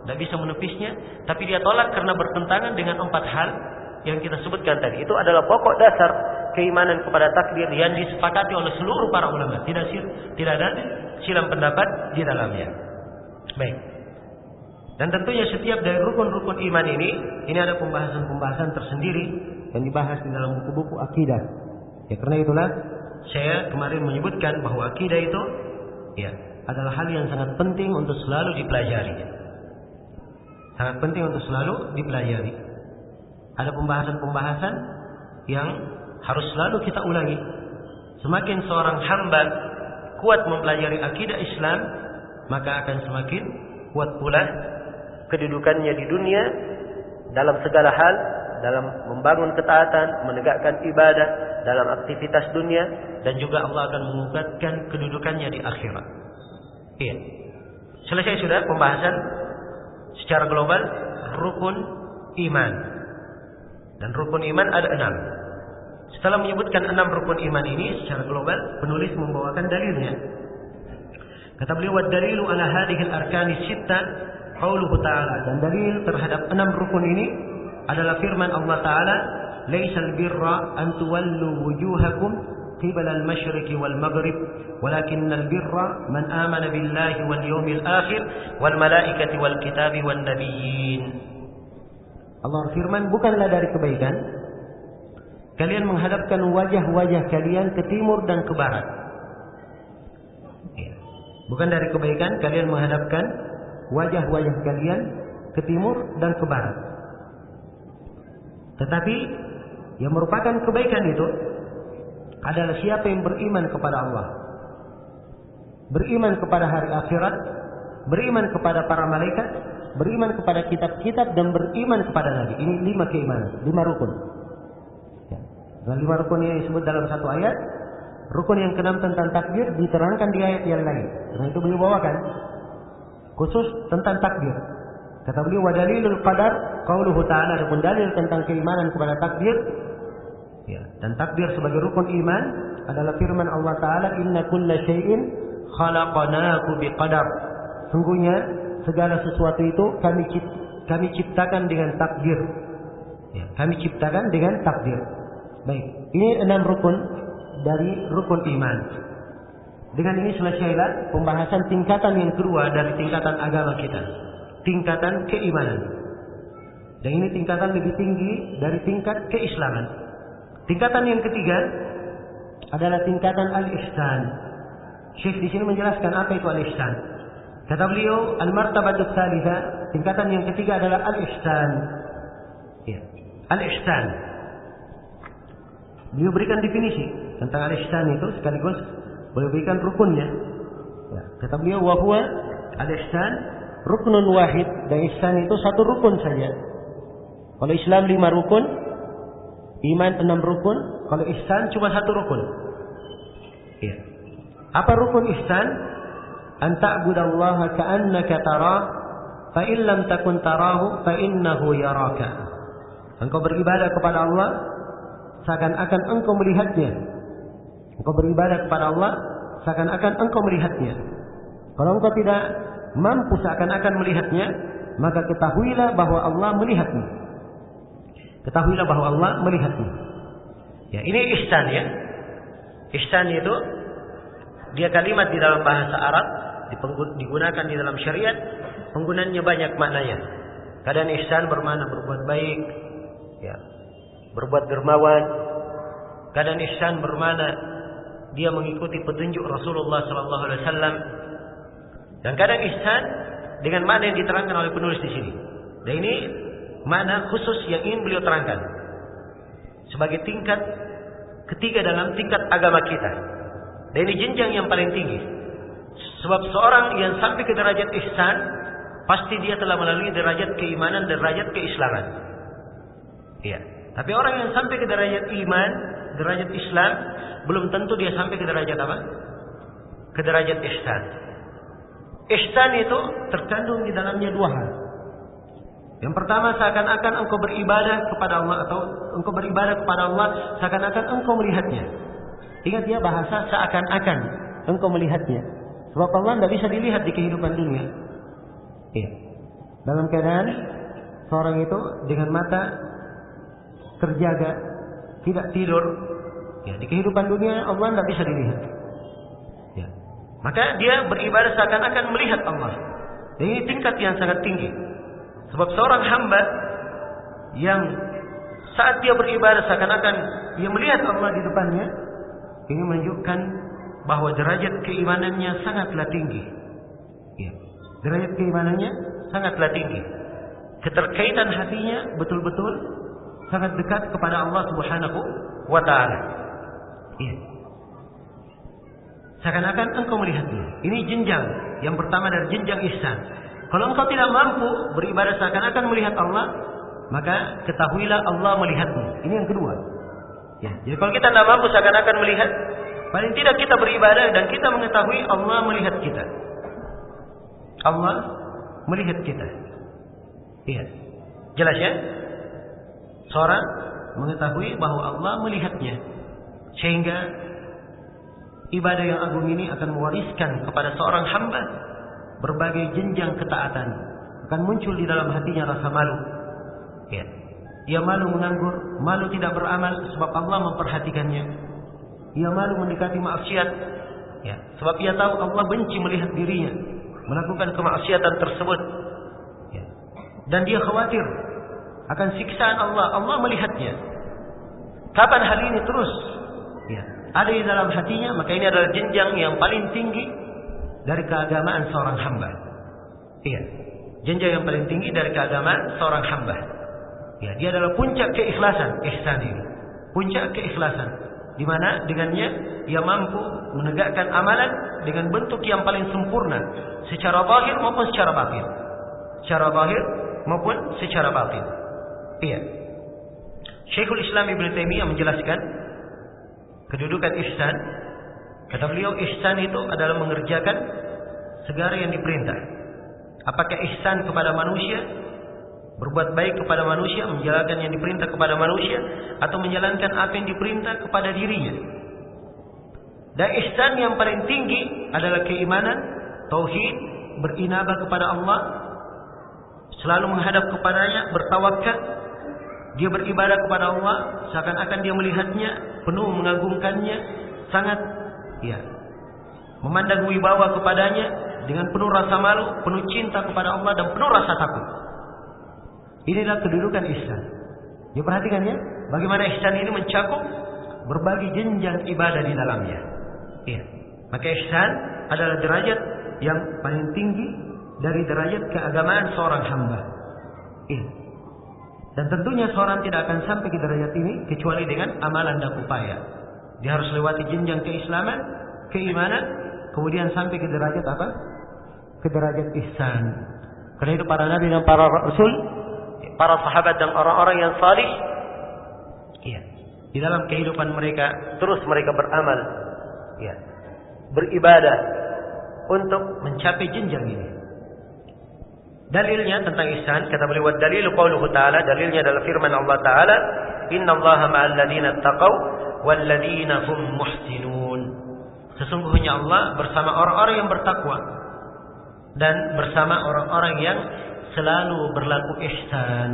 tidak bisa menepisnya, tapi dia tolak karena bertentangan dengan 4 hal yang kita sebutkan tadi. Itu adalah pokok dasar keimanan kepada takdir yang disepakati oleh seluruh para ulama. Tidak ada silang pendapat di dalamnya. Baik. Dan tentunya setiap dari rukun-rukun iman ini ada pembahasan-pembahasan tersendiri yang dibahas di dalam buku-buku akidah. Ya, karena itulah saya kemarin menyebutkan bahwa akidah itu, ya, adalah hal yang sangat penting untuk selalu dipelajari. Sangat penting untuk selalu dipelajari. Ada pembahasan-pembahasan yang harus selalu kita ulangi. Semakin seorang hamba kuat mempelajari akidah Islam, maka akan semakin kuat pula kedudukannya di dunia dalam segala hal, dalam membangun ketaatan, menegakkan ibadah, dalam aktivitas dunia, dan juga Allah akan menguatkan kedudukannya di akhirat. Iya. Selesai sudah pembahasan secara global rukun iman. Dan rukun iman ada 6. Setelah menyebutkan 6 rukun iman ini secara global, penulis membawakan dalilnya. Kata beliau, "Wad-dalilu ala hadhihi al-arkani sittah qauluhu ta'ala." Dan dalil terhadap 6 rukun ini adalah firman Allah Ta'ala, "Laisal birra an tuwallu wujuhakum qibala al-masyriqi wal maghrib, walakinnal birra man amana billahi wal yawmil akhir wal malaikati wal kitabi wan nabiyyin." Allah firman, bukanlah dari kebaikan kalian menghadapkan wajah-wajah kalian ke timur dan ke barat. Bukan dari kebaikan kalian menghadapkan wajah-wajah kalian ke timur dan ke barat. Tetapi yang merupakan kebaikan itu adalah siapa yang beriman kepada Allah, beriman kepada hari akhirat, beriman kepada para malaikat, beriman kepada kitab-kitab, dan beriman kepada Nabi. Ini 5 keimanan, 5 rukun. Ya. Dan 5 rukun ini disebut dalam satu ayat. Rukun yang ke-6 tentang takdir diterangkan di ayat yang lain. Karena itu beliau bawakan khusus tentang takdir. Kata beliau, "Wa dalilul qadar qauluhu ta'ala." Ada dalil tentang keimanan kepada takdir. Ya, dan takdir sebagai rukun iman adalah firman Allah Ta'ala, "Inna kulla syai'in khalaqnahu biqadar. Sungguhnya segala sesuatu itu kami ciptakan dengan takdir. Ya, kami ciptakan dengan takdir. Baik, ini 6 rukun dari rukun iman. Dengan ini selesailah pembahasan tingkatan yang kedua dari tingkatan agama kita, tingkatan keimanan. Dan ini tingkatan lebih tinggi dari tingkat keislaman. Tingkatan yang ketiga adalah tingkatan al-ihsan. Syekh di sini menjelaskan apa itu al-ihsan. Kata beliau, al-martabatus tsalitsah, tingkatan yang ketiga adalah al-ihsan. Ya, al-ihsan. Beliau berikan definisi tentang al-ihsan itu, sekaligus beliau berikan rukunnya. Ya, kata beliau, wa huwa al-ihsan ruknun wahid, dan ihsan itu satu rukun saja. Kalau Islam 5 rukun, iman 6 rukun, kalau ihsan cuma 1 rukun. Ya. Apa rukun ihsan? An ta'budallaha ka'annaka tarah, fa in lam takun tarahu fa innahu yaraka. Engkau beribadah kepada Allah seakan-akan engkau melihatnya. Engkau beribadah kepada Allah seakan-akan engkau melihatnya. Kalau engkau tidak mampu seakan-akan melihatnya, maka ketahuilah bahwa Allah melihatmu. Ketahuilah bahwa Allah melihatmu. Ya, ini ihsan ya. Ihsan itu dia kalimat di dalam bahasa Arab, digunakan di dalam syariat, penggunaannya banyak maknanya. Kadang ihsan bermakna berbuat baik, ya, berbuat dermawan. Kadang ihsan bermakna dia mengikuti petunjuk Rasulullah SAW. Dan kadang ihsan dengan makna yang diterangkan oleh penulis di sini. Dan ini makna khusus yang ingin beliau terangkan sebagai tingkat ketiga dalam tingkat agama kita. Dan ini jenjang yang paling tinggi. Sebab seorang yang sampai ke derajat ihsan, pasti dia telah melalui derajat keimanan dan derajat keislaman. Iya. Tapi orang yang sampai ke derajat iman, derajat Islam, belum tentu dia sampai ke derajat apa? Ke derajat ihsan. Ihsan itu terkandung di dalamnya 2 hal. Yang pertama, seakan-akan engkau beribadah kepada Allah, atau engkau beribadah kepada Allah seakan-akan engkau melihatnya. Ingat ya, bahasa seakan-akan engkau melihatnya. Sebab Allah tidak bisa dilihat di kehidupan dunia. Ya. Dalam keadaan seorang itu dengan mata terjaga, tidak tidur, ya, di kehidupan dunia Allah tidak bisa dilihat. Ya. Maka dia beribadah seakan-akan melihat Allah. Dan ini tingkat yang sangat tinggi. Sebab seorang hamba yang saat dia beribadah seakan-akan dia melihat Allah di depannya, ini menunjukkan bahwa derajat keimanannya sangatlah tinggi. Ya. Derajat keimanannya sangatlah tinggi. Keterkaitan hatinya betul-betul sangat dekat kepada Allah Subhanahu wa Ta'ala. Ya. Seakan-akan engkau melihatnya. Ini jenjang yang pertama dari jenjang ihsan. Kalau engkau tidak mampu beribadah seakan-akan melihat Allah, maka ketahuilah Allah melihatmu. Ini yang kedua. Ya, jadi kalau kita tidak mampu seakan-akan melihat, paling tidak kita beribadah dan kita mengetahui Allah melihat kita. Allah melihat kita. Iya. Jelas ya? Seorang mengetahui bahwa Allah melihatnya. Sehingga ibadah yang agung ini akan mewariskan kepada seorang hamba berbagai jenjang ketaatan. Akan muncul di dalam hatinya rasa malu. Ya. Ia malu menganggur, malu tidak beramal sebab Allah memperhatikannya. Ia malu mendekati maksiat, ya, sebab ia tahu Allah benci melihat dirinya melakukan kemaksiatan tersebut. Ya. Dan dia khawatir akan siksaan Allah. Allah melihatnya. Kapan hal ini terus? Ya, ada di dalam hatinya, maka ini adalah jenjang yang paling tinggi dari keagamaan seorang hamba. Iya, jenjang yang paling tinggi dari keagamaan seorang hamba. Ya, dia adalah puncak keikhlasan, ihsan ini. Puncak keikhlasan, di mana dengannya ia mampu menegakkan amalan dengan bentuk yang paling sempurna, secara zahir maupun secara batin. Secara zahir maupun secara batin. Iya. Syekhul Islam Ibnu Taimiyah menjelaskan kedudukan ihsan. Kata beliau, ihsan itu adalah mengerjakan segala yang diperintah. Apakah ihsan kepada manusia, berbuat baik kepada manusia, menjalankan yang diperintah kepada manusia, atau menjalankan apa yang diperintah kepada dirinya. Dan ihsan yang paling tinggi adalah keimanan, tauhid, berinabah kepada Allah, selalu menghadap kepadanya, bertawakal. Dia beribadah kepada Allah seakan-akan dia melihatnya, penuh mengagungkannya, sangat memandang wibawa kepadanya dengan penuh rasa malu, penuh cinta kepada Allah dan penuh rasa takut. Inilah kedudukan ihsan. Ya, perhatikan ya, bagaimana ihsan ini mencakup berbagai jenjang ibadah di dalamnya. Iya. Maka ihsan adalah derajat yang paling tinggi dari derajat keagamaan seorang hamba. Iya. Dan tentunya seorang tidak akan sampai ke derajat ini kecuali dengan amalan dan upaya. Dia harus lewati jenjang keislaman, keimanan, kemudian sampai ke derajat apa? Ke derajat ihsan. Karena itu para nabi dan para rasul, para sahabat dan orang-orang yang salih, di dalam kehidupan mereka terus mereka beramal, beribadah untuk mencapai jenjang ini. Dalilnya tentang ihsan, kata beliau, dalilu qauluhu ta'ala, dalilnya adalah firman Allah Ta'ala, innallaha ma'al ladzina taqaw wal ladzina hum muhsinun. Sesungguhnya Allah bersama orang-orang yang bertakwa dan bersama orang-orang yang selalu berlaku ihsan.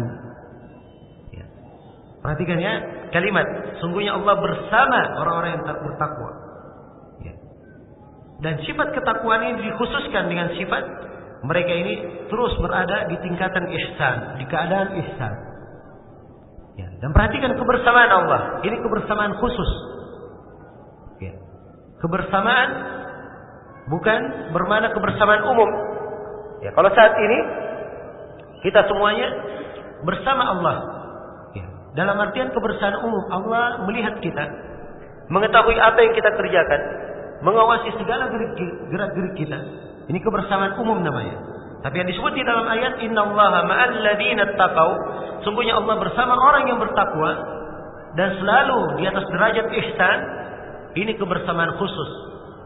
Perhatikan ya, kalimat sungguhnya Allah bersama orang-orang yang bertakwa. Dan sifat ketakwaan ini dikhususkan dengan sifat mereka ini terus berada di tingkatan ihsan, di keadaan ihsan. Dan perhatikan kebersamaan Allah, ini kebersamaan khusus. Kebersamaan bukan bermakna kebersamaan umum. Kalau saat ini kita semuanya bersama Allah, dalam artian kebersamaan umum, Allah melihat kita, mengetahui apa yang kita kerjakan, mengawasi segala gerak-gerik kita. Ini kebersamaan umum namanya. Tapi yang disebut di dalam ayat innallaha ma'al ladzina taqaw, sungguhnya Allah bersama orang yang bertakwa dan selalu di atas derajat ihsan. Ini kebersamaan khusus,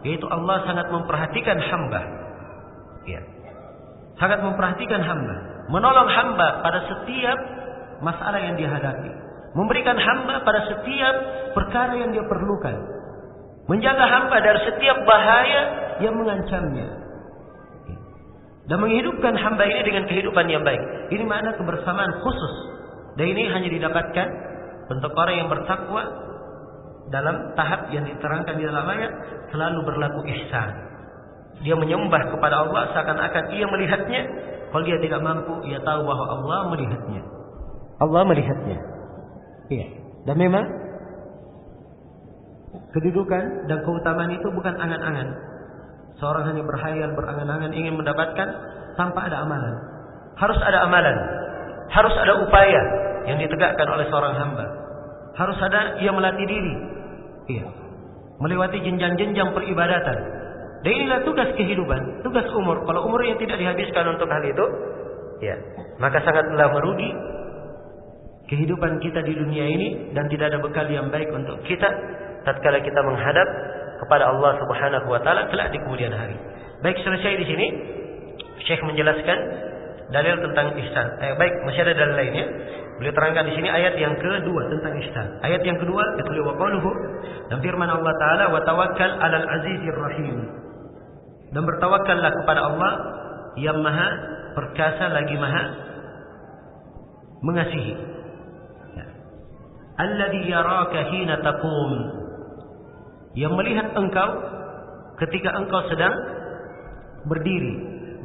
yaitu Allah sangat memperhatikan hamba. Sangat memperhatikan hamba, menolong hamba pada setiap masalah yang dia hadapi, memberikan hamba pada setiap perkara yang dia perlukan, menjaga hamba dari setiap bahaya yang mengancamnya, dan menghidupkan hamba ini dengan kehidupan yang baik. Ini makna kebersamaan khusus. Dan ini hanya didapatkan untuk orang yang bertakwa dalam tahap yang diterangkan di dalam ayat, selalu berlaku ihsan. Dia menyembah kepada Allah seakan-akan ia melihatnya. Kalau dia tidak mampu, ia tahu bahwa Allah melihatnya. Allah melihatnya. Iya. Dan memang kedudukan dan keutamaan itu bukan angan-angan. Seorang hanya berhayal, berangan-angan ingin mendapatkan tanpa ada amalan. Harus ada amalan. Harus ada upaya yang ditegakkan oleh seorang hamba. Harus ada ia melatih diri. Melewati jenjang-jenjang peribadatan. Dan inilah tugas kehidupan, tugas umur. Kalau umur yang tidak dihabiskan untuk hal itu, maka sangatlah merugi kehidupan kita di dunia ini dan tidak ada bekal yang baik untuk kita tatkala kita menghadap kepada Allah Subhanahu wa taala kelak di kemudian hari. Baik, selesai di sini Syekh menjelaskan dalil tentang ihsan. Baik, masih ada dalil lainnya. Beliau terangkan di sini ayat yang kedua tentang ihsan. Ayat yang kedua itu wa qauluhu, dan firman Allah Taala, wa tawakkal 'alal 'azizir rahim. Dan bertawakkallah kepada Allah yang Maha perkasa lagi Maha mengasihi. Alladzi yaraka hina taqum. Yang melihat engkau ketika engkau sedang berdiri.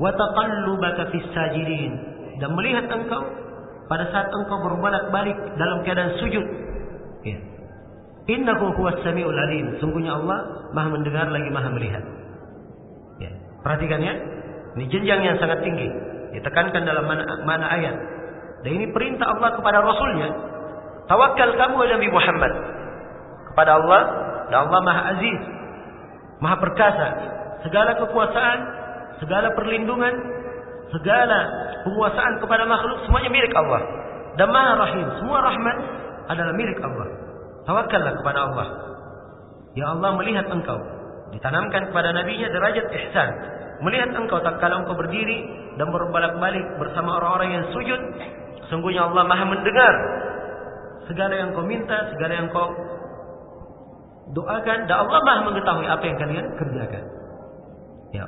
Wa taqallubaka fis sajidin. Dan melihat engkau pada saat engkau berbolak-balik dalam keadaan sujud. Innahu huwas samiul alim. Sungguhnya Allah Maha mendengar lagi Maha melihat. Perhatikan ya. Ini jenjang yang sangat tinggi. Ditekankan dalam mana ayat. Dan ini perintah Allah kepada Rasulnya. Tawakkal kamu ya Nabi Muhammad kepada Allah. Dan Allah Maha Aziz, Maha Perkasa. Segala kekuasaan, segala perlindungan, segala penguasaan kepada makhluk semuanya milik Allah. Dan Maha Rahim, semua rahmat adalah milik Allah. Tawakkallah kepada Allah. Ya Allah melihat engkau. Ditanamkan kepada nabinya derajat ihsan. Melihat engkau tatkala engkau berdiri dan berbolak-balik bersama orang-orang yang sujud. Sungguhnya Allah Maha mendengar segala yang kau minta, segala yang kau doakan, dan Allah Maha mengetahui apa yang kalian kerjakan. Ya.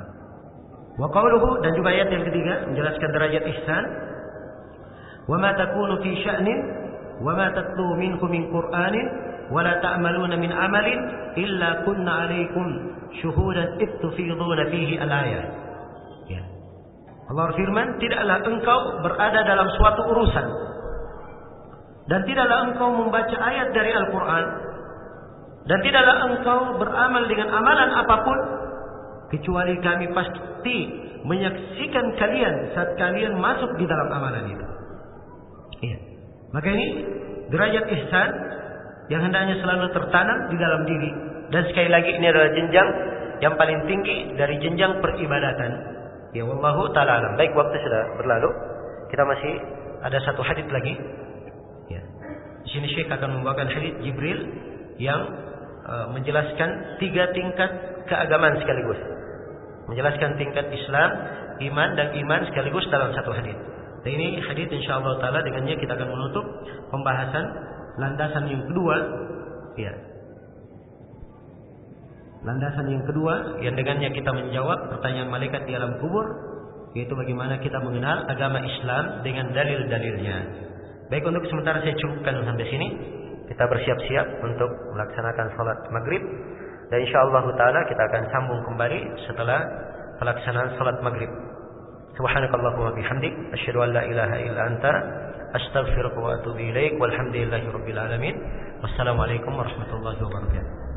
Wa qawluhu, dan juga ayat yang ketiga menjelaskan derajat ihsan. Wa ma takunu fi sya'nin wa ma tatlu minhu min Qur'anin wa la ta'maluna min amalin illa kunna 'alaikum syuhudan id tufiduna fihi al-ayat. Ya. Allah berfirman, tidaklah engkau berada dalam suatu urusan dan tidaklah engkau membaca ayat dari Al-Quran dan tidaklah engkau beramal dengan amalan apapun kecuali kami pasti menyaksikan kalian saat kalian masuk di dalam amalan itu. Iya. Maka ini derajat ihsan yang hendaknya selalu tertanam di dalam diri. Dan sekali lagi ini adalah jenjang yang paling tinggi dari jenjang peribadatan. Ya, wallahu ta'ala alam. Baik, waktu sudah berlalu. Kita masih ada satu hadits lagi. Ya. Di sini Syekh akan membawakan hadits Jibril yang menjelaskan 3 tingkat keagamaan sekaligus. Menjelaskan tingkat Islam, iman dan iman sekaligus dalam satu hadits. Dan ini hadits insyaallah taala dengannya kita akan menutup pembahasan landasan yang kedua. Ya. Landasan yang kedua yang dengannya kita menjawab pertanyaan malaikat di alam kubur, yaitu bagaimana kita mengenal agama Islam dengan dalil-dalilnya. Baik, untuk sementara saya cukupkan sampai sini. Kita bersiap-siap untuk melaksanakan salat maghrib. Dan insyaallah taala kita akan sambung kembali setelah pelaksanaan salat maghrib. Subhanakallahumma bihamdik asyhadu an la ilaha illa anta astaghfiruka wa atubu ilaik walhamdulillahi rabbil alamin. Wassalamualaikum warahmatullahi wabarakatuh.